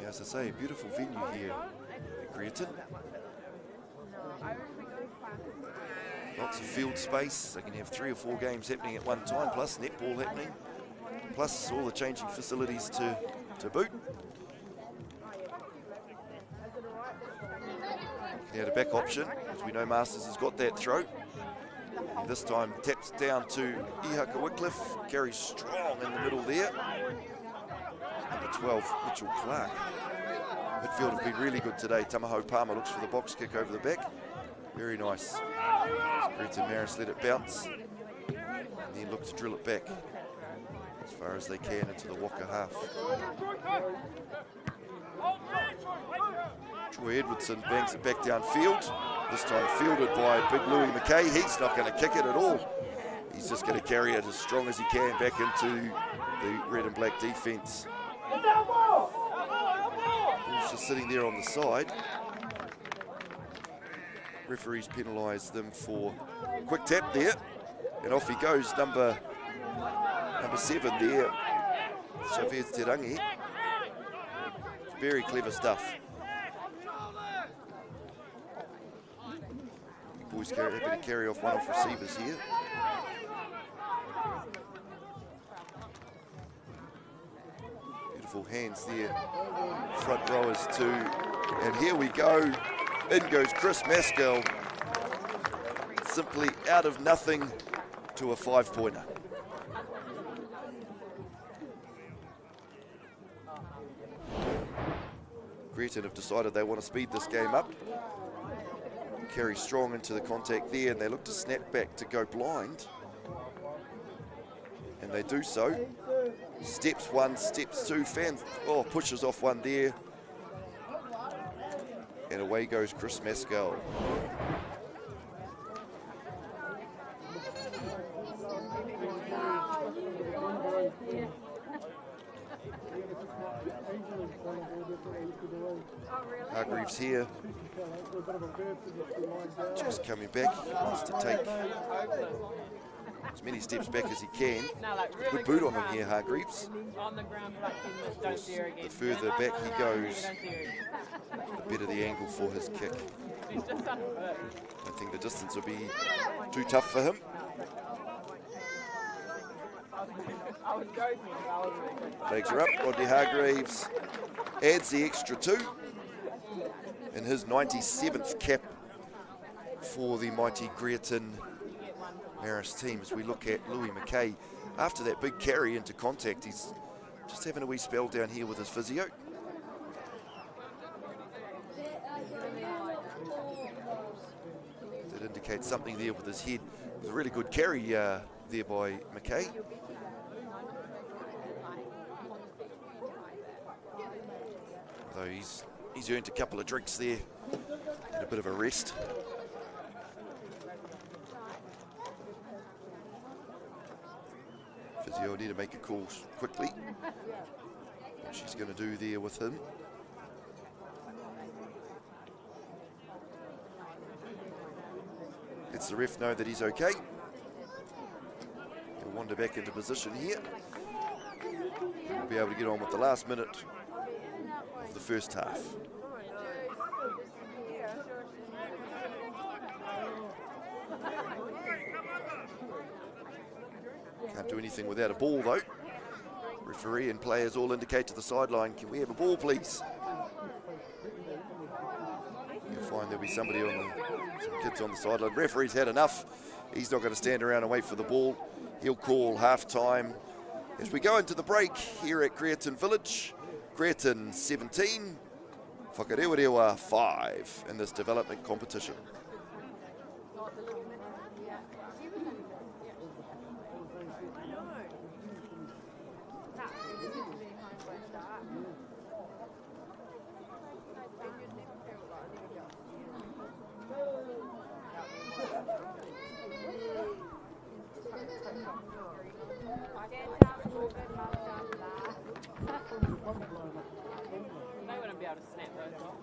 Yeah, as I say, beautiful venue here at Greerton. Lots of field space. They can have 3 or 4 games happening at one time, plus netball happening, plus all the changing facilities to boot. He had a back option, as we know Masters has got that throw. And this time taps down to Ihaka Wycliffe, carries strong in the middle there. Number 12, Mitchell Clark. Midfield have been really good today. Tamaho Palmer looks for the box kick over the back. Very nice. Greerton Marists let it bounce, and then look to drill it back as far as they can into the Waka half. Troy Edwardson bangs it back downfield. This time fielded by big Louis McKay. He's not going to kick it at all. He's just going to carry it as strong as he can back into the red and black defence. Ball's just sitting there on the side. Referees penalise them for quick tap there, and off he goes, number 7 there, Xavier Terangi. Very clever stuff. Boys happy to carry off one-off receivers here. Beautiful hands there, front rowers too, and here we go. In goes Chris Maskell, simply out of nothing to a 5-pointer. Greerton have decided they want to speed this game up. Carry strong into the contact there, and they look to snap back to go blind. And they do so. Steps 1, steps 2, pushes off one there. And away goes Chris Maskell. Hargreaves here, just coming back. He wants to take as many steps back as he can. Good boot on him here, Hargreaves. Of course, the further back he goes, the better the angle for his kick. I think the distance will be too tough for him. Legs are up. Rodney Hargreaves adds the extra 2 in his 97th cap for the mighty Greerton Marists team. As we look at Louis McKay, after that big carry into contact, he's just having a wee spell down here with his physio. That indicates something there with his head. It was a really good carry there by McKay. Although he's earned a couple of drinks there and a bit of a rest. Physio need to make a call quickly. What she's going to do there with him. Lets the ref know that he's okay. He'll wander back into position here. He'll be able to get on with the last minute of the first half. Can't do anything without a ball though. Referee and players all indicate to the sideline, can we have a ball please? You'll find there'll be somebody some kids on the sideline. Referee's had enough. He's not going to stand around and wait for the ball. He'll call half time. As we go into the break here at Greerton Village, Greerton 17, Whakarewarewa 5 in this development competition. They wouldn't be able to snap those off.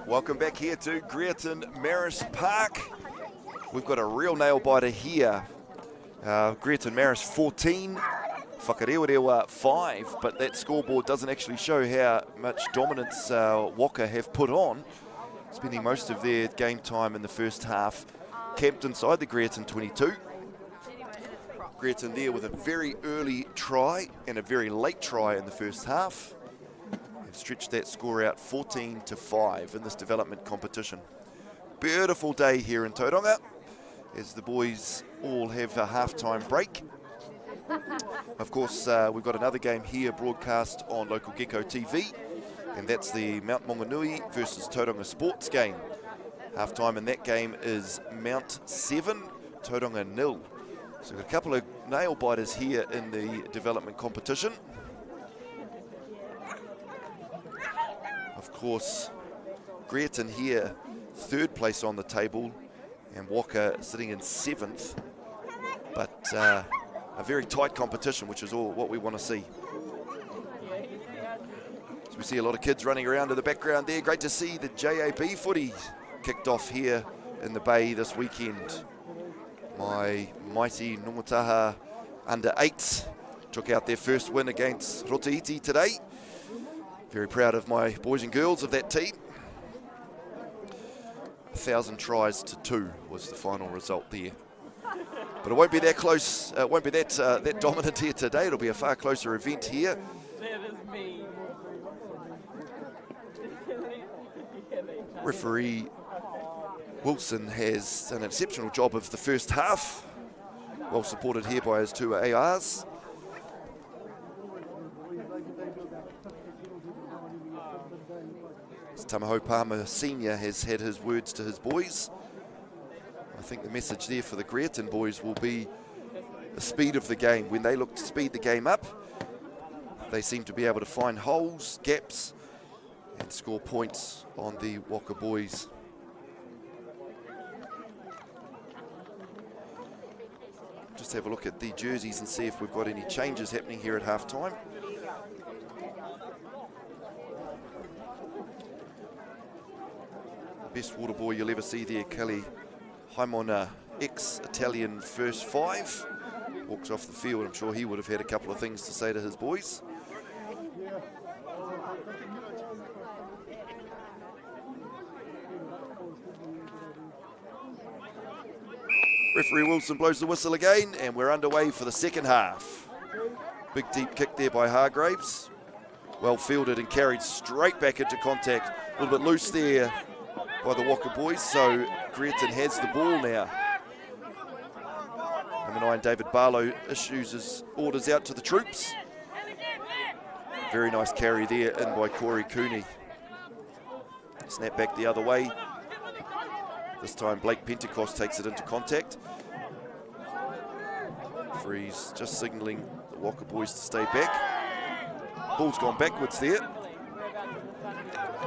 Welcome back here to Greerton Marists Park. We've got a real nail biter here. Greerton Marists 14, Whakarewarewa 5, but that scoreboard doesn't actually show how much dominance Waka have put on, spending most of their game time in the first half camped inside the Greerton 22. Greerton there with a very early try and a very late try in the first half. They've stretched that score out 14-5 in this development competition. Beautiful day here in Tauranga as the boys all have a half-time break. Of course, we've got another game here broadcast on local Gecko TV, and that's the Mount Maunganui versus Tauranga Sports game. Half-time in that game is Mount 7, Tauranga 0. So we've got a couple of nail biters here in the development competition. Of course, Greerton here, 3rd place on the table, and Waka sitting in 7th. But a very tight competition, which is all what we want to see. So we see a lot of kids running around in the background there. Great to see the JAB footy kicked off here in the Bay this weekend. My mighty Nongataha under 8s took out their first win against Rotaiti today. Very proud of my boys and girls of that team. 1,000 tries to 2 was the final result there. But it won't be that close, it won't be that dominant here today. It'll be a far closer event here. Referee Wilson has done an exceptional job of the first half. Well supported here by his 2 ARs. Tamaho Palmer Senior has had his words to his boys. I think the message there for the Greerton boys will be the speed of the game. When they look to speed the game up, they seem to be able to find holes, gaps, and score points on the Waka boys. Just have a look at the jerseys and see if we've got any changes happening here at half time. Best water boy you'll ever see there, Kelly Haimona, ex-Italian first 5. Walks off the field. I'm sure he would have had a couple of things to say to his boys. Referee Wilson blows the whistle again, and we're underway for the second half. Big deep kick there by Hargraves. Well fielded and carried straight back into contact. A little bit loose there by the Waka boys, so Greerton has the ball now. Number 9, David Barlow, issues his orders out to the troops. Very nice carry there in by Corey Cooney. Snap back the other way. This time Blake Pentecost takes it into contact. Freeze just signalling the Waka boys to stay back. Ball's gone backwards there.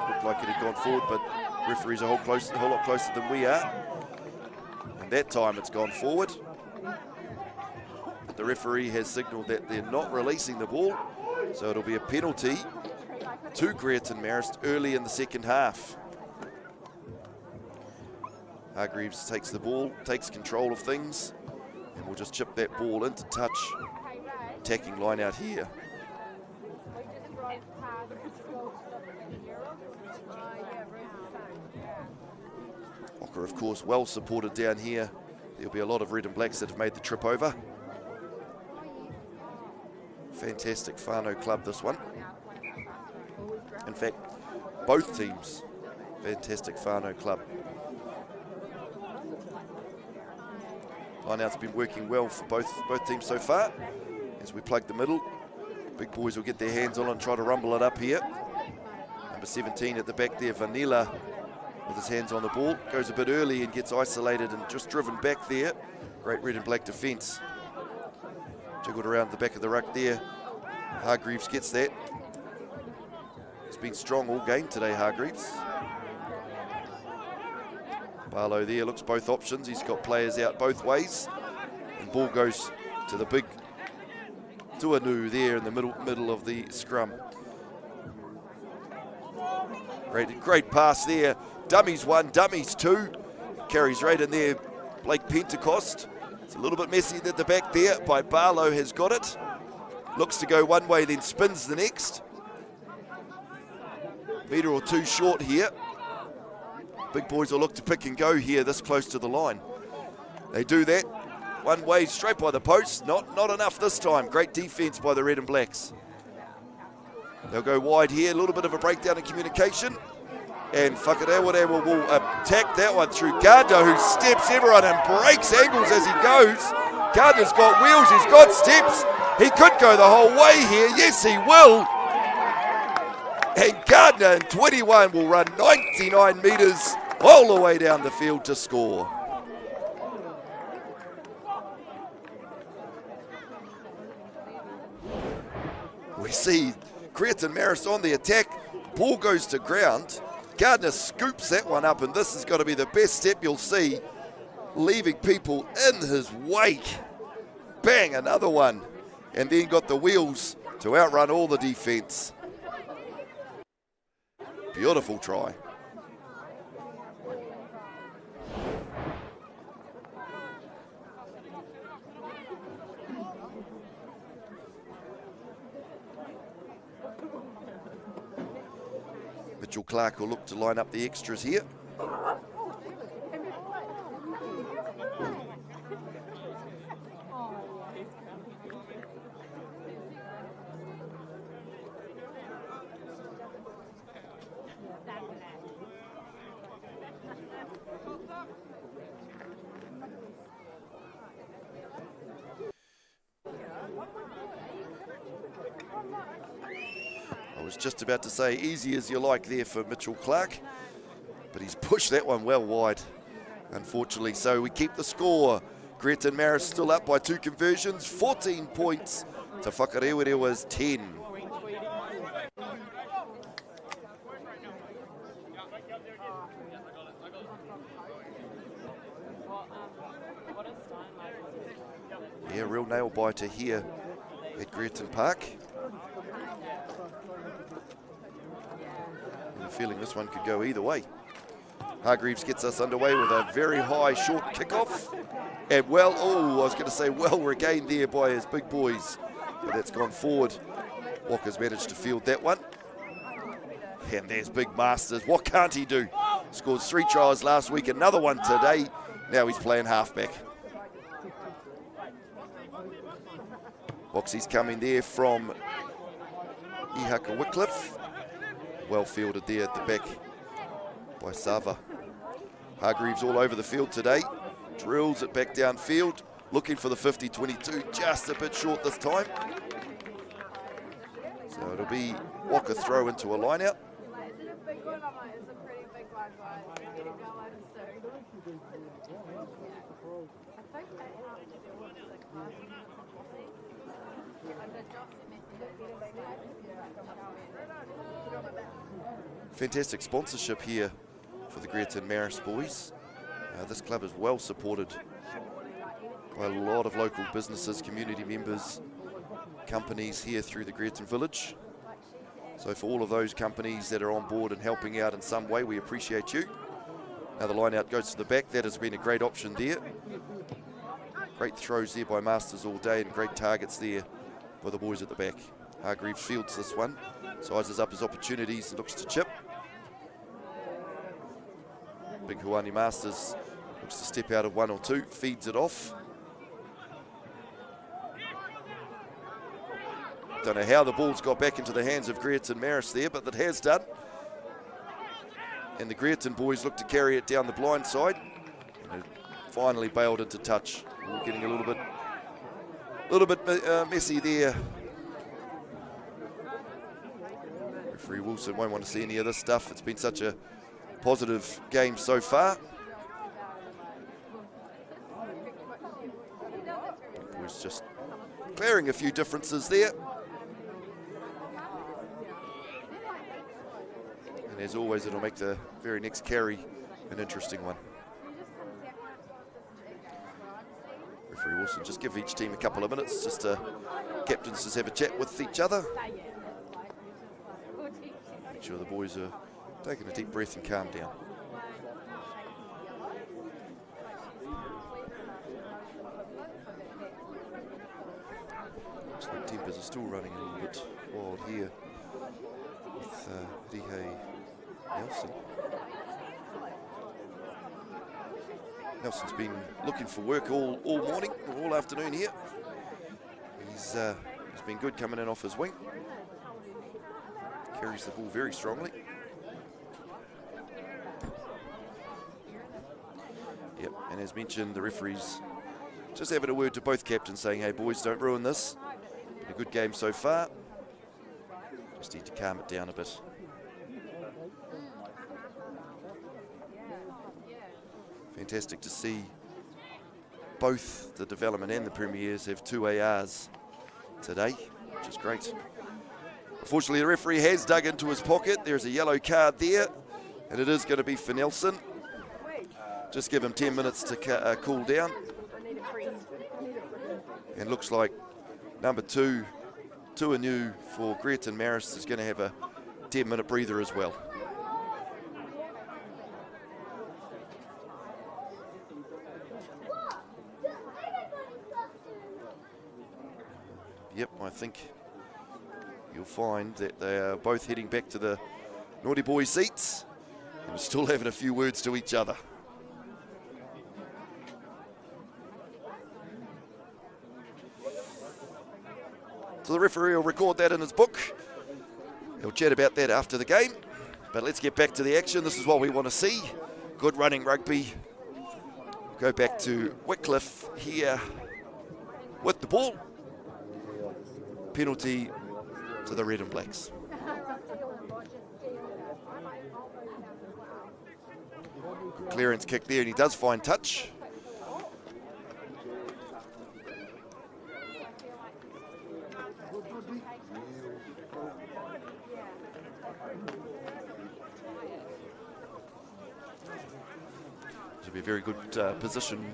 Looked like it had gone forward, but referee's a whole lot closer than we are. And that time it's gone forward. But the referee has signalled that they're not releasing the ball, so it'll be a penalty to Greerton Marists early in the second half. Hargreaves takes the ball, takes control of things, and we'll just chip that ball into touch. Attacking line out here. Waka, of course, well supported down here. There'll be a lot of red and blacks that have made the trip over. Fantastic whānau club, this one. In fact, both teams, fantastic whānau club. Line-out's been working well for both teams so far. As we plug the middle, big boys will get their hands on and try to rumble it up here. Number 17 at the back there, Vanilla, with his hands on the ball. Goes a bit early and gets isolated and just driven back there. Great red and black defence. Jiggled around the back of the ruck there. Hargreaves gets that. He's been strong all game today, Hargreaves. Barlow there looks both options. He's got players out both ways. And ball goes to the big Tuanu there in the middle of the scrum. Great pass there. Dummies 1, dummies 2. Carries right in there, Blake Pentecost. It's a little bit messy at the back there, but Barlow has got it. Looks to go one way, then spins the next. Metre or two short here. Big boys will look to pick and go here this close to the line. They do that. One way straight by the post. Not enough this time. Great defence by the red and blacks. They'll go wide here. A little bit of a breakdown in communication. And Whakarewarewa will attack that one through Gardner, who steps everyone and breaks angles as he goes. Gardner's got wheels. He's got steps. He could go the whole way here. Yes, he will. And Gardner in 21 will run 99 metres all the way down the field to score. We see Greerton Marists on the attack. Ball goes to ground. Gardner scoops that one up, and this has got to be the best step you'll see, leaving people in his wake. Bang, another one. And then got the wheels to outrun all the defence. Beautiful try. Mitchell Clark will look to line up the extras here. I was just about to say easy as you like there for Mitchell Clark, but he's pushed that one well wide, unfortunately. So we keep the score. Greerton Marists still up by 2 conversions, 14 points to Whakarewarewa's 10. Yeah, real nail biter here at Greerton Park. I have a feeling this one could go either way. Hargreaves gets us underway with a very high short kickoff. And well, oh, I was going to say well regained there by his big boys. But that's gone forward. Walker's managed to field that one. And there's Big Masters. What can't he do? Scored 3 tries last week, another one today. Now he's playing halfback. Boxy's coming there from Ihaka Wycliffe. Well fielded there at the back by Sava. Hargreaves all over the field today. Drills it back downfield. Looking for the 50-22. Just a bit short this time. So it'll be Walker throw into a line out. Fantastic sponsorship here for the Greerton Marists boys. This club is well supported by a lot of local businesses, community members, companies here through the Greerton village. So for all of those companies that are on board and helping out in some way, we appreciate you. Now the line out goes to the back. That has been a great option there. Great throws there by Masters all day and great targets there by the boys at the back. Hargreaves fields this one, sizes up his opportunities and looks to chip. Big Huani Masters looks to step out of 1 or 2, feeds it off. Don't know how the ball's got back into the hands of Greerton Marists there, but that has done. And the Greerton boys look to carry it down the blind side. And it finally bailed into touch. We're getting a little bit messy there. Referee Wilson won't want to see any of this stuff. It's been such a positive game so far. Boys just clearing a few differences there. And as always, it'll make the very next carry an interesting one. Referee Wilson, just give each team a couple of minutes, just to captains just have a chat with each other. Make sure the boys are taking a deep breath and calm down. Looks like tempers are still running a little bit wild here with Rihe Nelson. Nelson's been looking for work all morning, or all afternoon here. He's been good coming in off his wing. Carries the ball very strongly. Yep, and as mentioned, the referees just having a word to both captains saying, hey boys, don't ruin this. Been a good game so far. Just need to calm it down a bit. Fantastic to see both the development and the premiers have 2 ARs today, which is great. Unfortunately, the referee has dug into his pocket. There's a yellow card there, and it is going to be for Nelson. Just give him 10 minutes to cool down. And looks like number 2, Tuanu for Greerton Marists, is going to have a 10-minute breather as well. Yep, I think you'll find that they are both heading back to the naughty boy seats and still having a few words to each other. So the referee will record that in his book. He'll chat about that after the game. But let's get back to the action. This is what we want to see. Good running rugby. We'll go back to Wycliffe here with the ball. Penalty to the Red and Blacks. Good clearance kick there, and he does find touch. This will be a very good position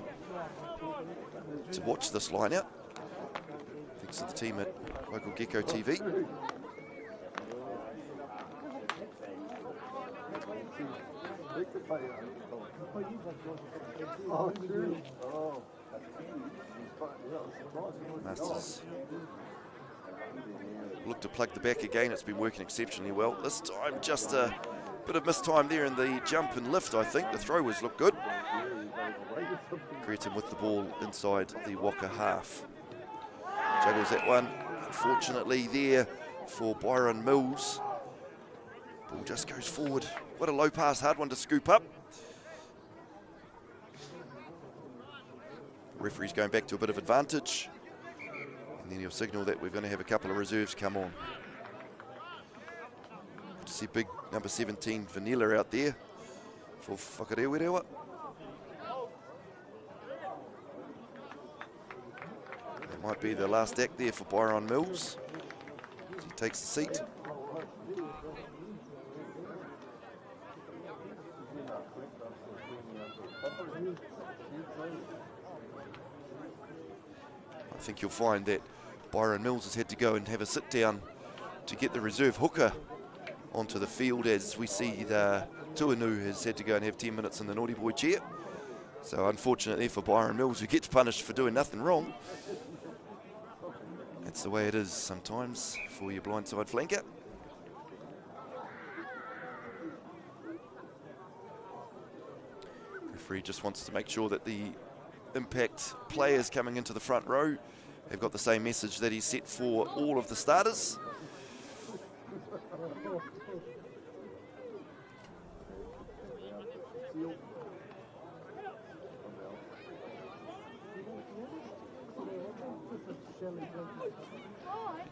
to watch this line out. Thanks to the team at Local Gecko TV. Masters look to plug the back again. It's been working exceptionally well. This time just a bit of missed time there in the jump and lift, I think. The throwers look good. Greerton with the ball inside the Waka half. Juggles that one, unfortunately there for Byron Mills. Ball just goes forward. What a low pass, hard one to scoop up. The referee's going back to a bit of advantage. And then he'll signal that we're going to have a couple of reserves come on. Good to see big number 17 Vanilla out there for Whakarewarewa. That might be the last act there for Byron Mills. He takes the seat. I think you'll find that Byron Mills has had to go and have a sit down to get the reserve hooker onto the field, as we see the Tuanu has had to go and have 10 minutes in the naughty boy chair. So unfortunately for Byron Mills, who gets punished for doing nothing wrong. That's the way it is sometimes for your blindside flanker. Referee just wants to make sure that the impact players coming into the front row have got the same message that he set for all of the starters.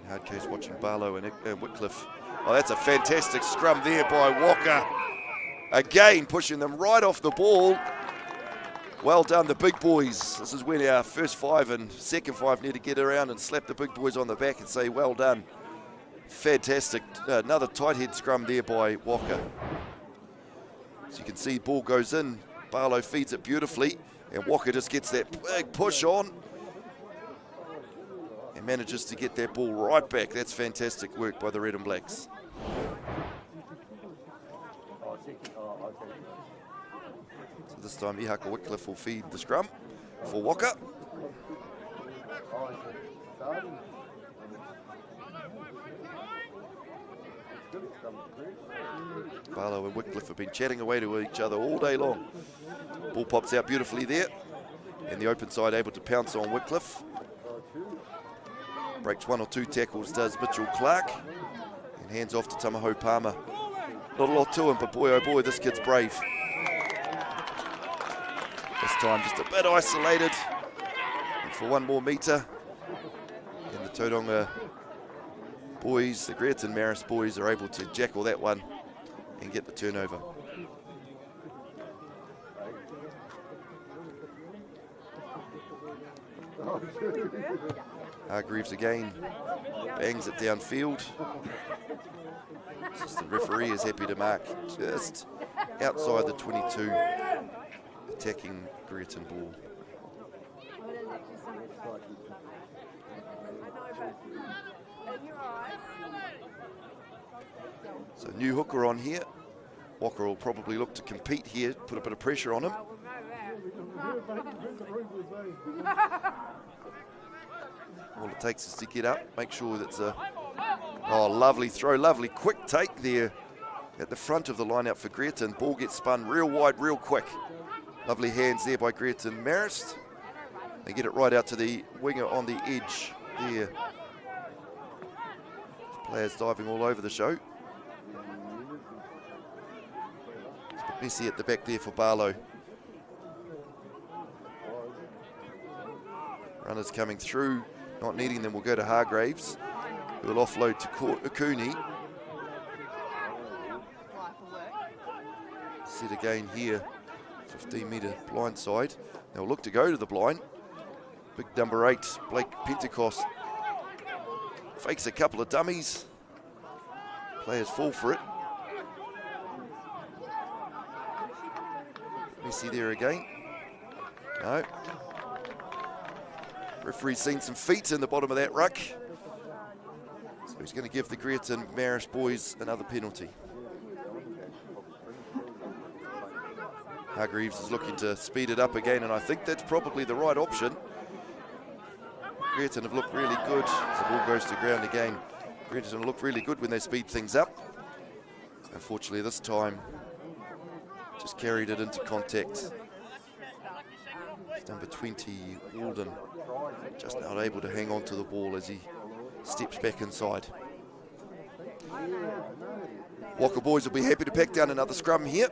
Hard case watching Barlow and Wycliffe. Oh, that's a fantastic scrum there by Walker. Again, pushing them right off the ball. Well done, the big boys. This is when our first 5 and second 5 need to get around and slap the big boys on the back and say, well done. Fantastic. Another tight head scrum there by Walker. So you can see ball goes in. Barlow feeds it beautifully. And Walker just gets that big push on. And manages to get that ball right back. That's fantastic work by the Red and Blacks. So this time Ihaka Wycliffe will feed the scrum for Walker. Barlow and Wycliffe have been chatting away to each other all day long. Ball pops out beautifully there. And the open side able to pounce on Wycliffe. Breaks 1 or 2 tackles, does Mitchell Clark. And hands off to Tamaho Palmer. Not a lot to him, but boy oh boy, this kid's brave. This time just a bit isolated. And for 1 more metre. And the Tauranga boys, the Greerton Marists boys, are able to jackal that one and get the turnover. Hargreaves again bangs it downfield. Assistant referee is happy to mark just outside the 22, attacking Greerton ball. So new hooker on here. Walker will probably look to compete here, put a bit of pressure on him. All it takes is to get up, make sure that's a lovely throw, lovely quick take there at the front of the line out for Greerton. Ball gets spun real wide, real quick. Lovely hands there by Greerton Marists. They get it right out to the winger on the edge there. Players diving all over the show. It's a bit messy at the back there for Barlow. Runners coming through, not needing them will go to Hargreaves, who will offload to Cooney. Set again here, 15-metre blind side. They'll look to go to the blind. Big number 8, Blake Pentecost, fakes a couple of dummies. Players fall for it. Messy there again. No. Referee's seen some feet in the bottom of that ruck. So he's going to give the Greerton Marists boys another penalty. Hargreaves is looking to speed it up again, and I think that's probably the right option. Greerton have looked really good as the ball goes to ground again. Greerton look really good when they speed things up. Unfortunately this time, just carried it into contact. It's number 20, Walden, just not able to hang on to the ball as he steps back inside. Walker boys will be happy to pack down another scrum here.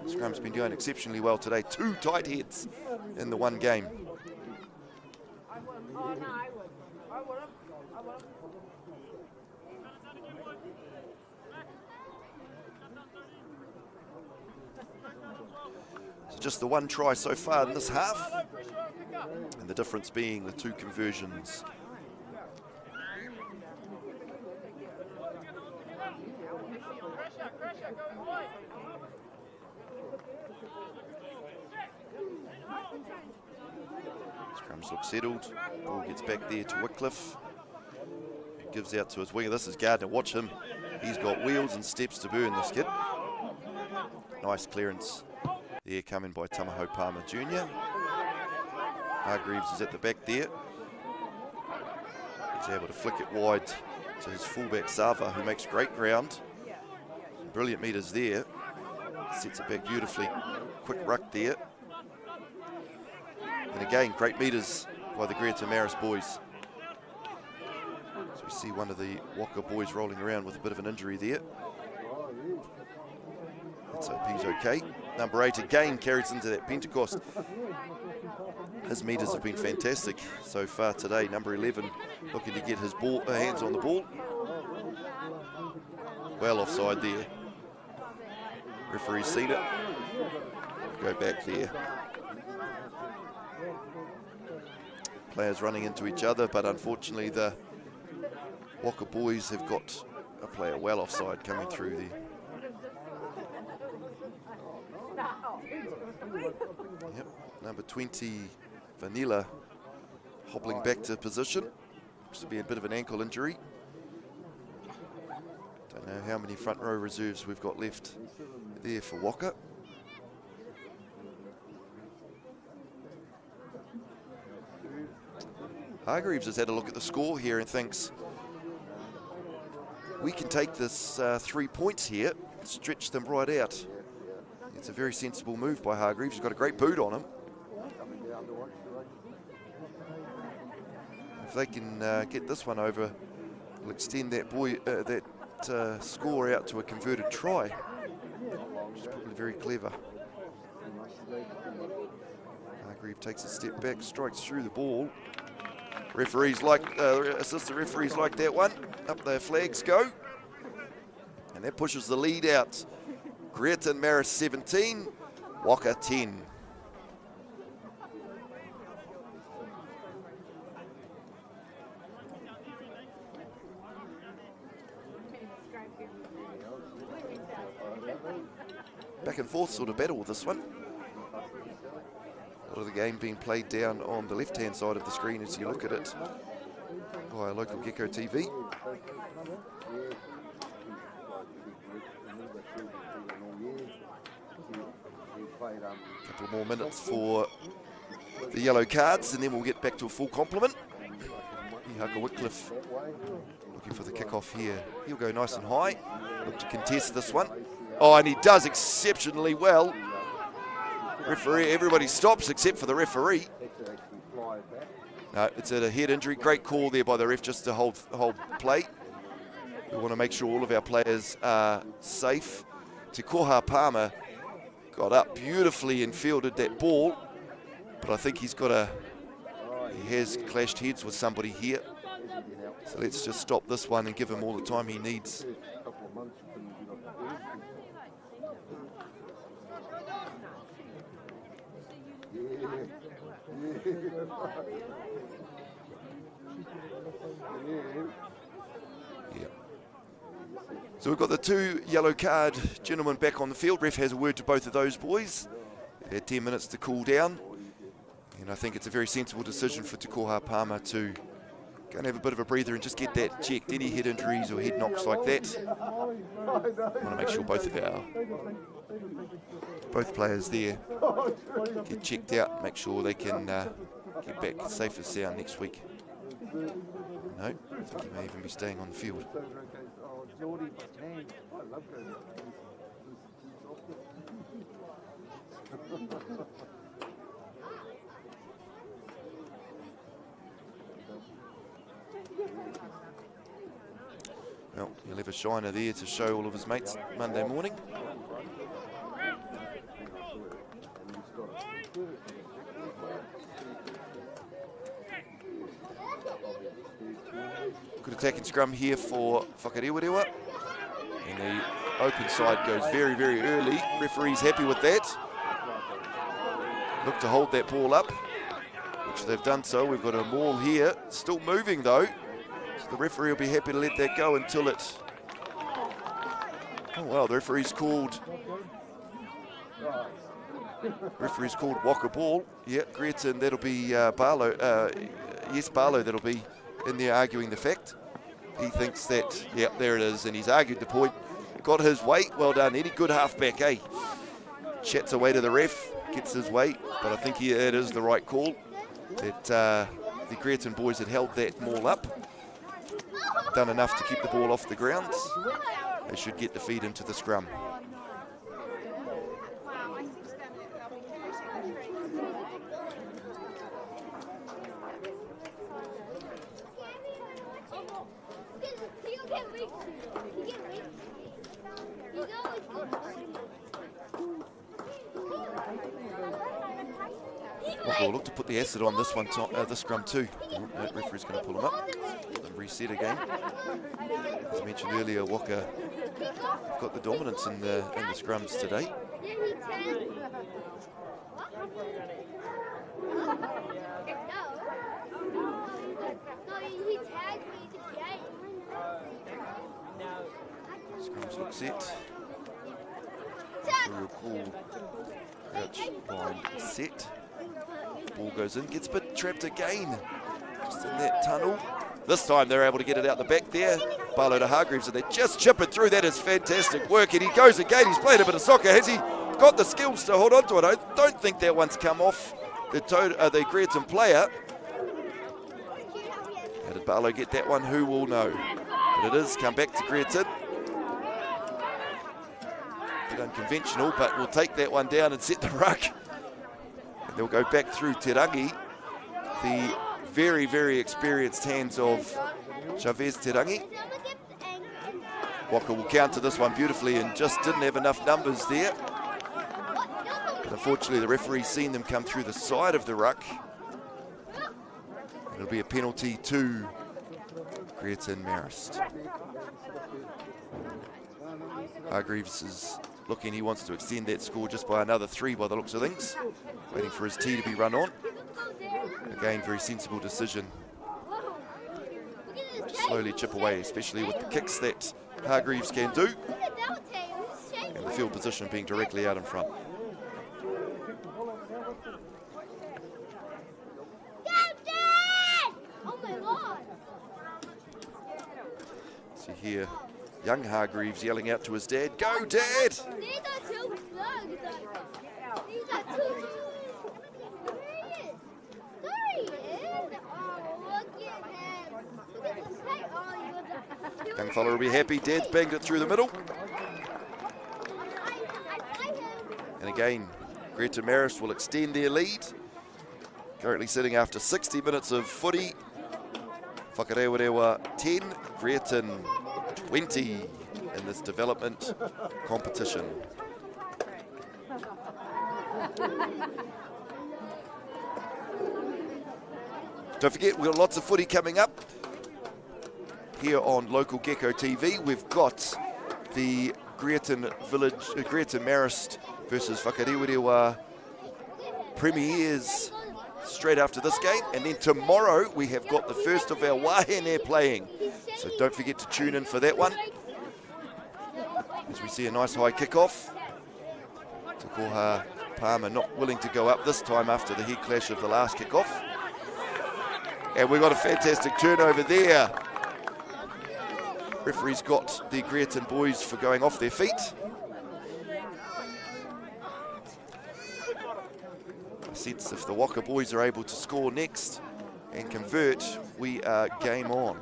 The scrum's been going exceptionally well today. 2 tight heads in the one game. So just the one try so far in this half, and the difference being the 2 conversions. Scrums look settled. Ball gets back there to Wycliffe. Gives out to his winger. This is Gardner. Watch him. He's got wheels and steps to burn, this kid. Nice clearance there coming by Tamaho Palmer Jr. Hargreaves is at the back there. He's able to flick it wide to his fullback Sava, who makes great ground. Brilliant metres there. Sets it back beautifully. Quick ruck there. And again, great metres by the Greerton Marists boys. So we see one of the Waka boys rolling around with a bit of an injury there. Let's hope he's okay. Number 8 again carries into that Pentecost. His metres have been fantastic so far today. Number 11 looking to get his hands on the ball. Well offside there. Referee's seen it. Go back there. Players running into each other, but unfortunately the Waka boys have got a player well offside coming through there. Yep, number 20, Vanilla, hobbling back to position. Looks to be a bit of an ankle injury. Don't know how many front row reserves we've got left there for Waka. Hargreaves has had a look at the score here and thinks, we can take this 3 points here, stretch them right out. It's a very sensible move by Hargreaves. He's got a great boot on him. If they can get this one over, we'll extend that score out to a converted try, which is probably very clever. Hargreaves takes a step back, strikes through the ball. Referees like, assistant referees like that one. Up their flags go. And that pushes the lead out. Greerton Marists 17, Waka 10. Back and forth sort of battle with this one. A lot of the game being played down on the left-hand side of the screen as you look at it via local Gecko TV. Couple more minutes for the yellow cards, and then we'll get back to a full complement. Whakarewarewa looking for the kick-off here. He'll go nice and high. Look to contest this one. Oh, and he does exceptionally well. Referee, everybody stops except for the referee. No, it's a head injury. Great call there by the ref just to hold play. We want to make sure all of our players are safe. Te Koha Palmer got up beautifully and fielded that ball, but I think he has clashed heads with somebody here. So let's just stop this one and give him all the time he needs. Yeah. So we've got the two yellow card gentlemen back on the field. Ref has a word to both of those boys. They had 10 minutes to cool down. And I think it's a very sensible decision for Te Koha Palmer to go and have a bit of a breather and just get that checked. Any head injuries or head knocks like that, I want to make sure both players there get checked out, make sure they can get back safe and sound next week. No, I think he may even be staying on the field. Well, he'll have a shiner there to show all of his mates Monday morning. Good attacking scrum here for Whakarewarewa. And the open side goes very, very early. Referee's happy with that. Look to hold that ball up, which they've done so. We've got a maul here. Still moving though. So the referee will be happy to let that go until it... Oh well, the referee's called Waka ball. Yeah, Greerton, that'll be Barlow. Yes, Barlow, that'll be in there arguing the fact. He thinks that, yeah, there it is, and he's argued the point. Got his way, well done, Eddie, good halfback, eh? Chats away to the ref, gets his way, but I think it is the right call. That the Greerton boys had held that maul up, done enough to keep the ball off the ground. They should get the feed into the scrum. We'll look to put the acid on this one, this scrum too. The referee's going to pull him up and reset again. As I mentioned earlier, Waka got the dominance in the scrums today. Scrums look set. Real cool. Crouch, blind, set. Ball goes in, gets a bit trapped again. Just in that tunnel. This time they're able to get it out the back there. Barlow to Hargreaves, and they just chip it through. That is fantastic work, and he goes again. He's played a bit of soccer. Has he got the skills to hold on to it? I don't think that one's come off the Greerton player. How did Barlow get that one? Who will know? But it is come back to Greerton. Bit unconventional, but we'll take that one down and set the ruck. And they'll go back through Tauranga. The very, very experienced hands of Chavez Tauranga. Waka will counter this one beautifully and just didn't have enough numbers there. But unfortunately, the referee's seen them come through the side of the ruck. It'll be a penalty to Greerton Marists. Hargreaves is looking, he wants to extend that score just by another 3 by the looks of things. Waiting for his tee to be run on. Again, very sensible decision. Slowly chip away, especially with the kicks that Hargreaves can do. And the field position being directly out in front. So here, young Hargreaves yelling out to his dad, "Go, Dad!" These are two slugs. These are two. There he is. Oh, look at him. Look at this head. Oh, you're Young fella will be happy. Dad banged it through the middle. And again, Greerton Marists will extend their lead. Currently sitting after 60 minutes of footy. Whakarewarewa 10, Greerton 20 in this development competition. Don't forget, we've got lots of footy coming up here on Local Gecko TV. We've got the Greerton Marists versus Whakarewarewa premieres straight after this game, and then tomorrow we have got the first of our wahine playing, so don't forget to tune in for that one. As we see a nice high kick-off. Takoha Palmer not willing to go up this time after the head clash of the last kick-off. And we've got a fantastic turnover there. Referee's got the Greerton boys for going off their feet. I sense if the Waka boys are able to score next and convert, we are game on.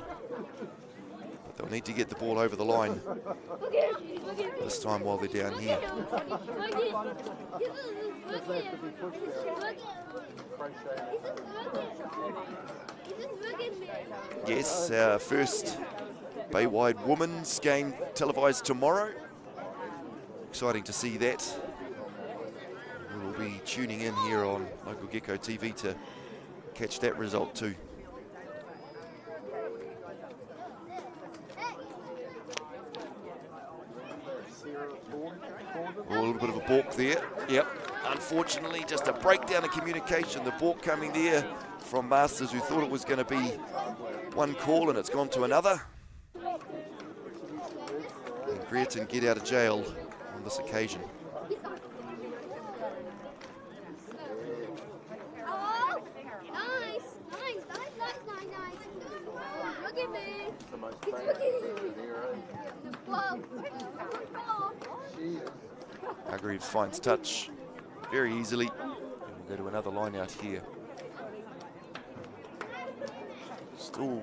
But they'll need to get the ball over the line this time while they're down here. Yes, our first Baywide women's game televised tomorrow. Exciting to see that. We will be tuning in here on Local Gecko TV to catch that result too. A little bit of a balk there. Yep. Unfortunately, just a breakdown in communication. The balk coming there from Masters, who thought it was going to be one call and it's gone to another. And Greerton get out of jail on this occasion. Oh, nice. Look at me. Hargreaves finds touch very easily. And we'll go to another line out here. Still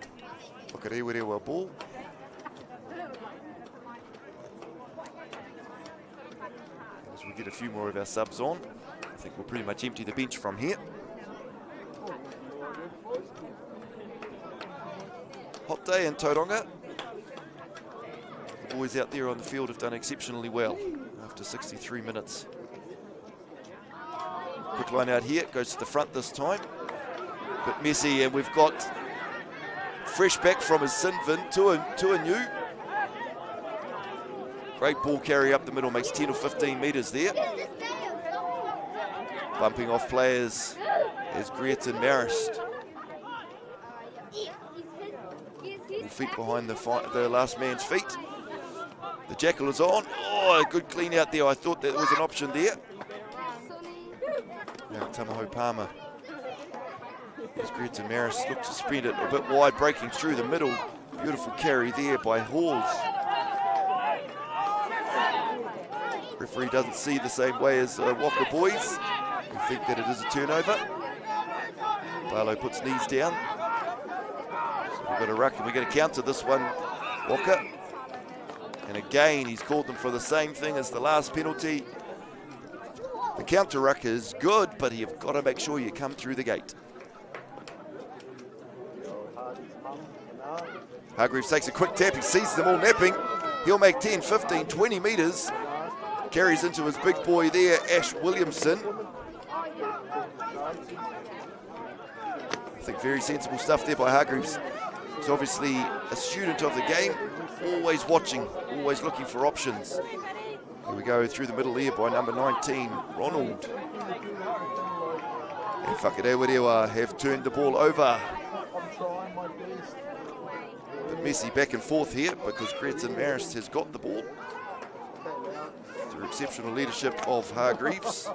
Whakarewarewa ball. As we get a few more of our subs on, I think we'll pretty much empty the bench from here. Hot day in Tauranga. The boys out there on the field have done exceptionally well after 63 minutes. Quick line out here, goes to the front this time. Bit messy, and we've got fresh back from his Sinvin to a new. Great ball carry up the middle, makes 10 or 15 metres there. Bumping off players is Greerton Marists. Feet behind the last man's feet. The Jackal is on. Oh, a good clean out there. I thought there was an option there. Now Tamaho Palmer. As Greerton Marists look to spread it a bit wide, breaking through the middle. Beautiful carry there by Halls. Referee doesn't see the same way as Waka boys. We think that it is a turnover. Barlow puts knees down. So we've got a ruck and we're going to counter this one, Waka. And again, he's called them for the same thing as the last penalty. The counter ruck is good, but you've got to make sure you come through the gate. Hargreaves takes a quick tap, he sees them all napping. He'll make 10, 15, 20 metres. Carries into his big boy there, Ash Williamson. I think very sensible stuff there by Hargreaves. He's obviously a student of the game, always watching, always looking for options. Here we go through the middle here by number 19, Ronald. And Whakarewarewa have turned the ball over. The messy back and forth here because Greerton Marists has got the ball through exceptional leadership of Hargreaves.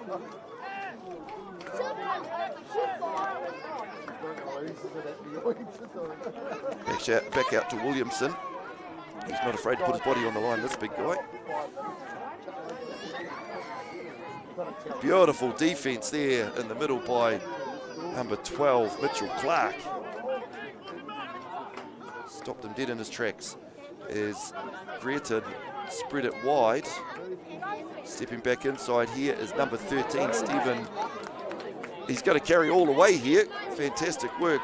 Back out to Williamson. He's not afraid to put his body on the line, this big guy. Beautiful defence there in the middle by number 12, Mitchell Clark. Stopped him dead in his tracks as Greerton spread it wide. Stepping back inside here is number 13, Stephen. He's going to carry all the way here. Fantastic work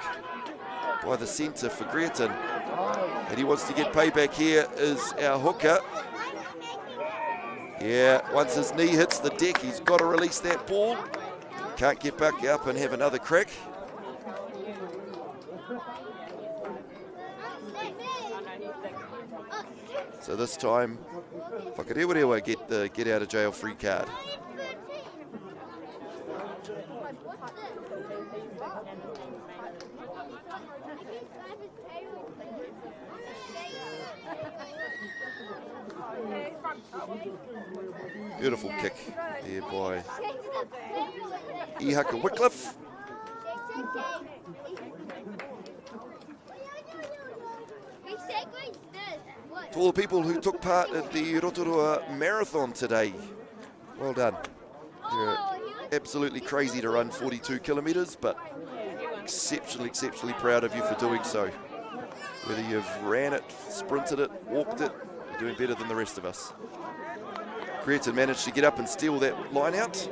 by the centre for Greerton. And he wants to get payback here is our hooker. Yeah, once his knee hits the deck, he's got to release that ball. Can't get back up and have another crack. So this time, Whakarewarewa get the get out of jail free card. Beautiful kick there by Ihaka Wycliffe. To all the people who took part at the Rotorua Marathon today, well done. You're absolutely crazy to run 42 kilometres, but exceptionally proud of you for doing so. Whether you've ran it, sprinted it, walked it, you're doing better than the rest of us. Greerton managed to get up and steal that line out.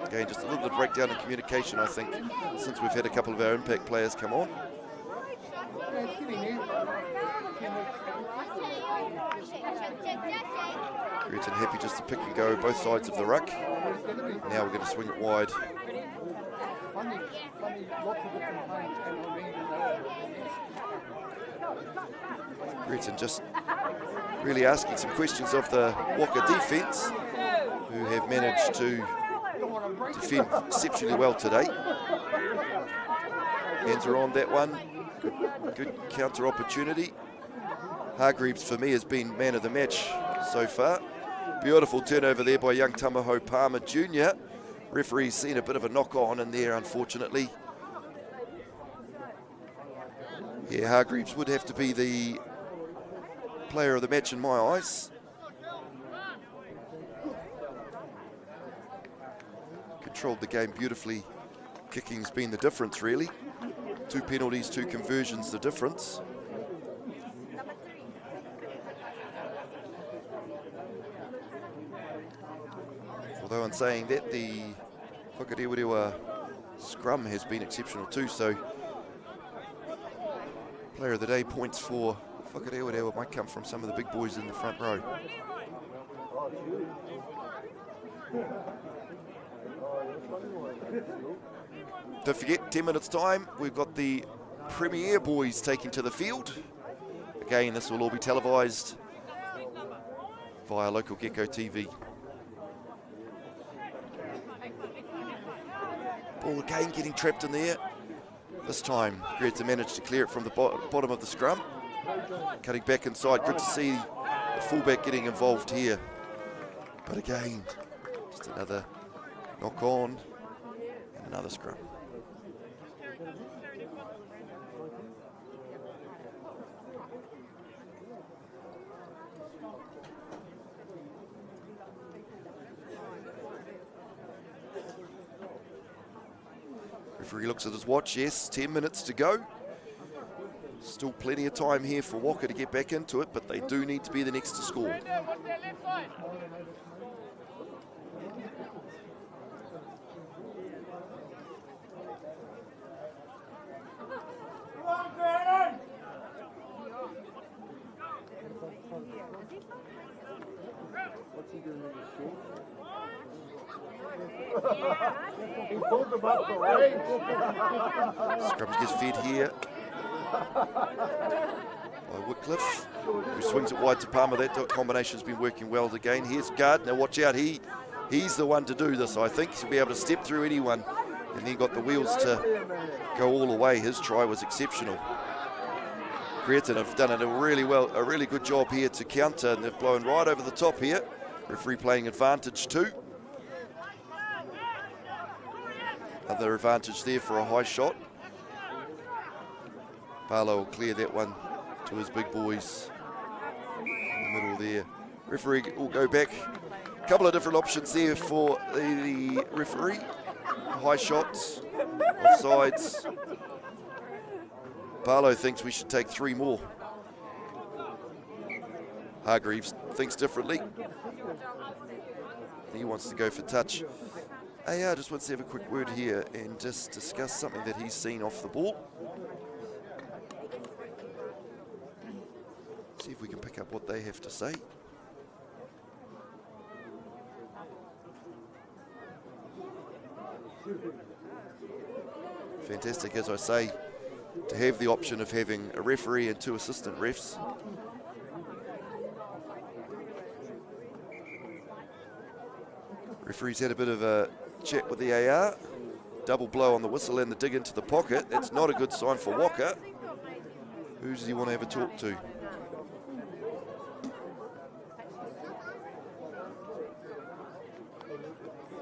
Again, just a little bit of breakdown in communication, I think, since we've had a couple of our impact players come on. Greerton happy just to pick and go both sides of the ruck. Now we're going to swing it wide. Greerton just really asking some questions of the Waka defence, who have managed to defend exceptionally well today. Hands are on that one. Good counter opportunity. Hargreaves for me has been man of the match so far. Beautiful turnover there by young Tamaho Palmer Jr. Referee's seen a bit of a knock on in there, unfortunately. Yeah, Hargreaves would have to be the player of the match in my eyes. Controlled the game beautifully. Kicking's been the difference, really. 2 penalties, 2 conversions, the difference. Although in saying that, the Whakarewarewa scrum has been exceptional too, so player of the day points for Whakarewarewa might come from some of the big boys in the front row. Don't forget, 10 minutes time, we've got the Premier boys taking to the field. Again, this will all be televised via local Gecko TV. Ball again getting trapped in there. This time, Greerton managed to clear it from the bottom of the scrum. Cutting back inside, good to see the fullback getting involved here. But again, just another knock on and another scrum. Referee looks at his watch, yes, 10 minutes to go. Still plenty of time here for Waka to get back into it, but they do need to be the next to score. Scrum gets fed here by Wycliffe, who swings it wide to Palmer. That combination's been working well again. Here's Gardner, watch out, he's the one to do this, I think. He'll be able to step through anyone, and then got the wheels to go all the way. His try was exceptional. Greerton have done it a really good job here to counter, and they've blown right over the top here. Referee playing advantage too. Another advantage there for a high shot. Barlow will clear that one to his big boys in the middle there. Referee will go back. A couple of different options there for the referee. High shots, offsides. Barlow thinks we should take 3 more. Hargreaves thinks differently. He wants to go for touch. AR just wants to have a quick word here and just discuss something that he's seen off the ball. See if we can pick up what they have to say. Fantastic, as I say, to have the option of having a referee and 2 assistant refs. Referee's had a bit of a chat with the AR. Double blow on the whistle and the dig into the pocket. That's not a good sign for Whaka. Who does he want to have a talk to?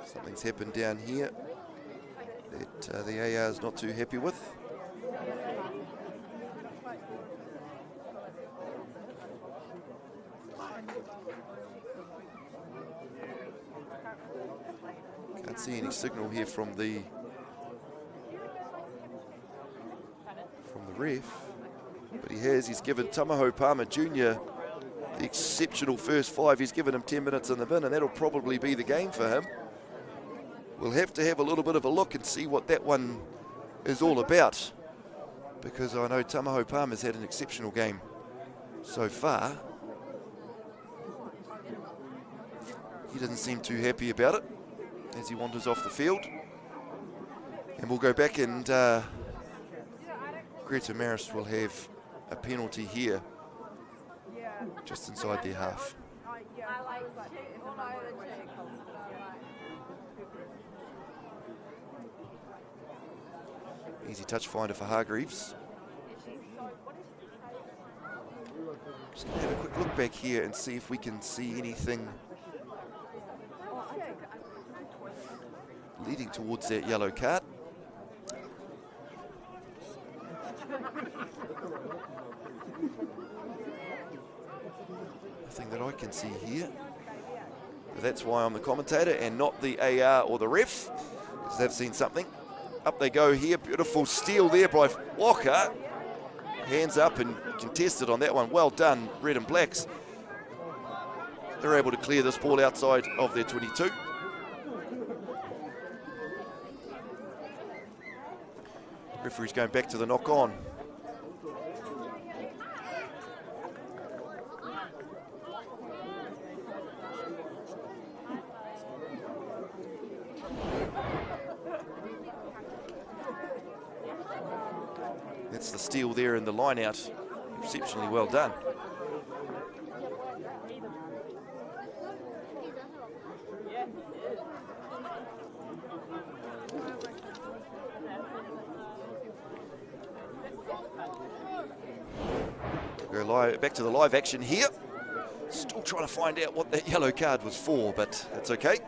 Something's happened down here that the AR is not too happy with. Can't see any signal here from the ref, but he's given Tamaho Palmer Jr. the exceptional first 5. He's given him 10 minutes in the bin, and that'll probably be the game for him. We'll have to have a little bit of a look and see what that one is all about, because I know Tamaho Palmer's had an exceptional game so far. He doesn't seem too happy about it as he wanders off the field. And we'll go back, and Greerton Marists will have a penalty here just inside their half. Easy touch finder for Hargreaves. Just going to have a quick look back here and see if we can see anything leading towards that yellow card. Nothing that I can see here. But that's why I'm the commentator and not the AR or the ref, because they've seen something. Up they go here. Beautiful steal there by Whaka. Hands up and contested on that one. Well done, Red and Blacks. They're able to clear this ball outside of their 22. Referee's going back to the knock-on. That's the steal there in the line out. Exceptionally well done. Go back to the live action here. Still trying to find out what that yellow card was for, but that's okay.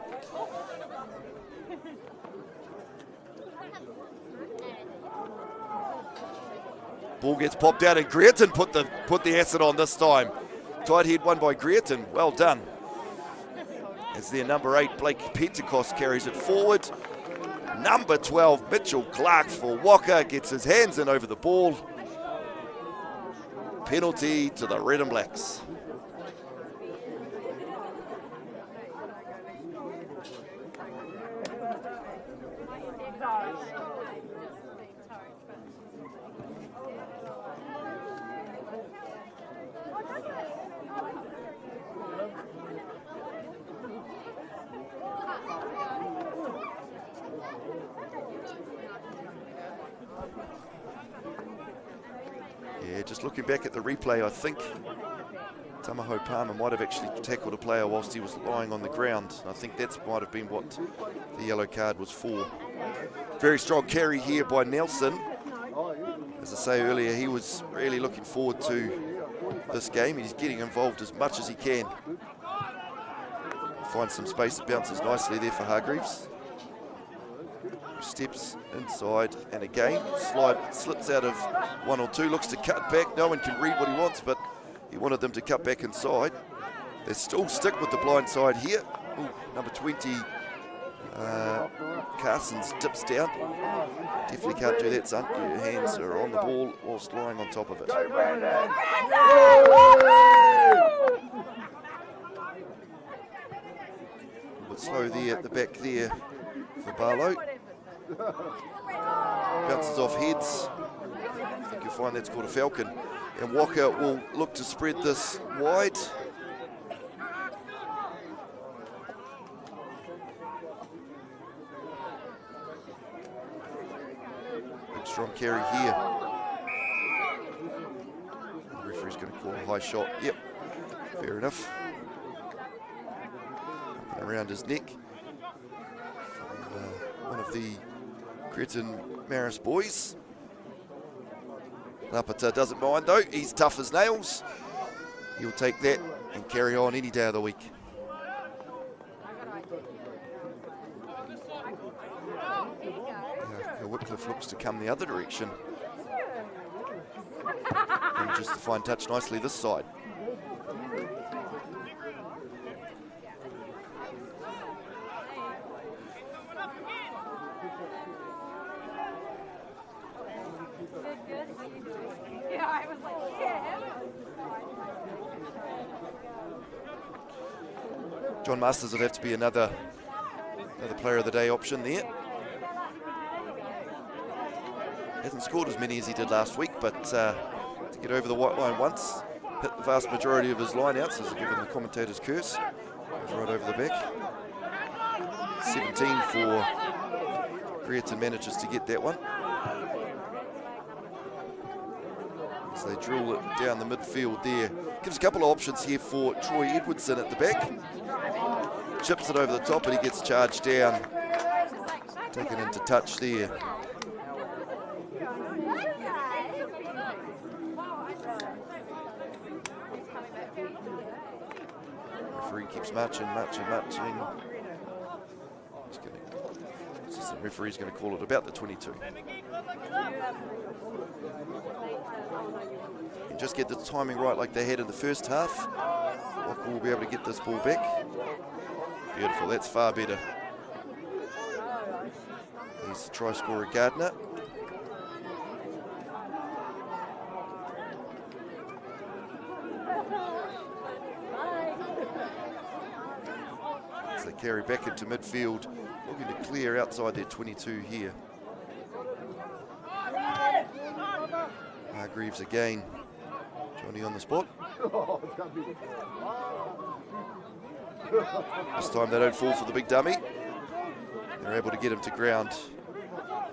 Ball gets popped out, and Greerton put the acid on this time. Tight head won by Greerton. Well done. As their number 8, Blake Pentecost, carries it forward. Number 12, Mitchell Clark for Whaka, gets his hands in over the ball. Penalty to the Red and Blacks. Yeah, just looking back at the replay, I think Tamaho Palmer might have actually tackled a player whilst he was lying on the ground. I think that might have been what the yellow card was for. Very strong carry here by Nelson. As I say earlier, he was really looking forward to this game. He's getting involved as much as he can. Finds some space, it bounces nicely there for Hargreaves. Steps inside and again, slips out of 1 or 2, looks to cut back. No one can read what he wants, but he wanted them to cut back inside. They still stick with the blind side here. Ooh, number 20, Carson's dips down. Definitely can't do that, son. Your hands are on the ball whilst lying on top of it. A bit slow there at the back there for Barlow. Bounces off heads. I think you'll find that's called a falcon. And Walker will look to spread this wide. Big strong carry here. The referee's going to call a high shot. Yep, fair enough. Up and around his neck. From, one of the Greerton Marists boys. Lapata doesn't mind though, he's tough as nails. He'll take that and carry on any day of the week. Whitcliffe looks to come the other direction. And just to find touch nicely this side. John Masters would have to be another player of the day option there. Hasn't scored as many as he did last week, but to get over the white line once, hit the vast majority of his line-outs, as given the commentator's curse. Goes right over the back. 17 for Greerton manages to get that one. As they drill it down the midfield there. Gives a couple of options here for Troy Edwardson at the back. Chips it over the top and he gets charged down. Taken into touch there. Referee keeps marching. Assistant referee's going to call it about the 22. And just get the timing right like they had in the first half. Walker will be able to get this ball back. Beautiful, that's far better. Here's the try scorer Gardner. As they carry back into midfield, looking to clear outside their 22 here. Hargreaves again. Johnny on the spot. This time they don't fall for the big dummy. They're able to get him to ground.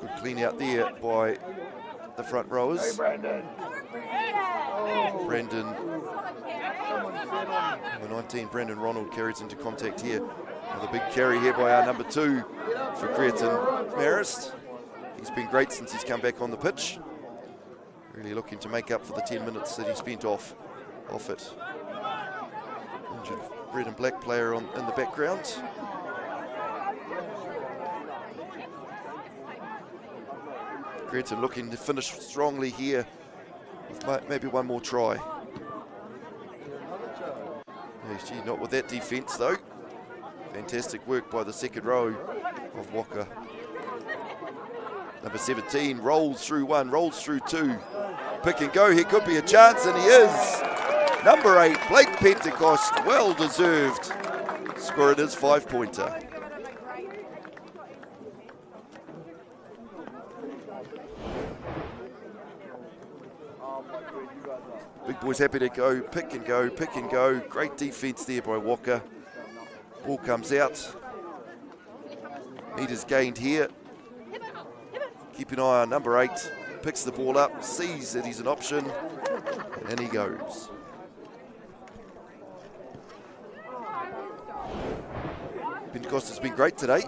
Good clean out there by the front rowers. Brendan. Number 19, Brendan Ronald carries into contact here. Another big carry here by our number 2 for Greerton Marists. He's been great since he's come back on the pitch. Really looking to make up for the 10 minutes that he spent off it. Injured red and black player in the background. Greerton looking to finish strongly here with maybe one more try. Gee, not with that defence though. Fantastic work by the second row of Waka. Number 17 rolls through 1, rolls through 2. Pick and go, here could be a chance, and he is. Number 8, Blake Pentecost, well deserved. Scored his 5-pointer. Big boys happy to go, pick and go, pick and go. Great defence there by Walker. Ball comes out. Meters gained here. Keep an eye on number 8. Picks the ball up, sees that he's an option, and in he goes. Pentecost has been great today.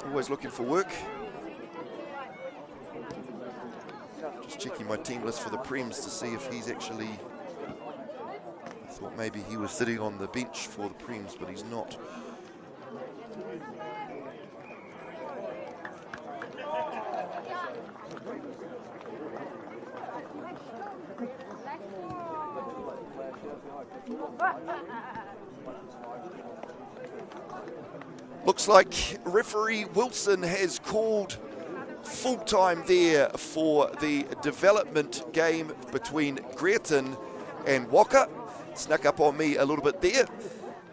Always looking for work. Just checking checking my team list for the Prems to see if he's actually... I thought maybe he was sitting on the bench for the Prems, but he's not. Looks like referee Wilson has called full-time there for the development game between Greerton and Whaka. Snuck up on me a little bit there.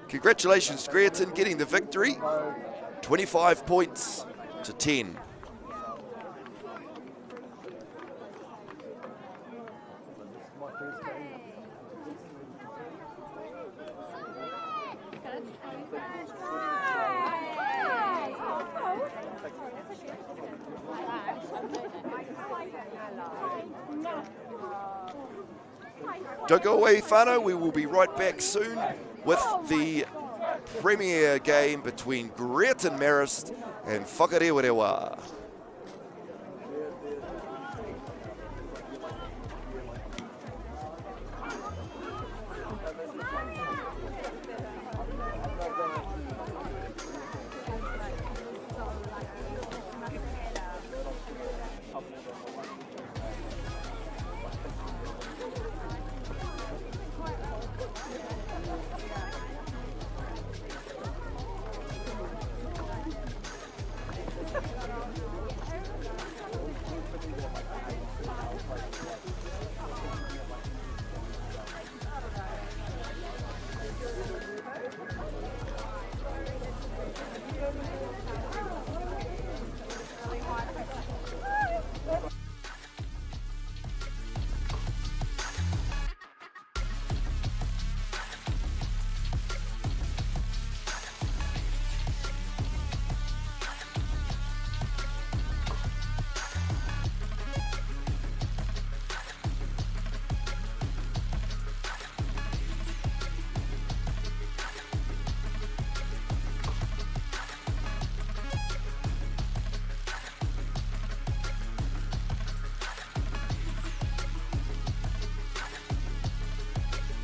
Congratulations, Greerton, getting the victory. 25 points to 10. Don't go away, whānau. We will be right back soon with the premier game between Greerton Marists and Whakarewarewa.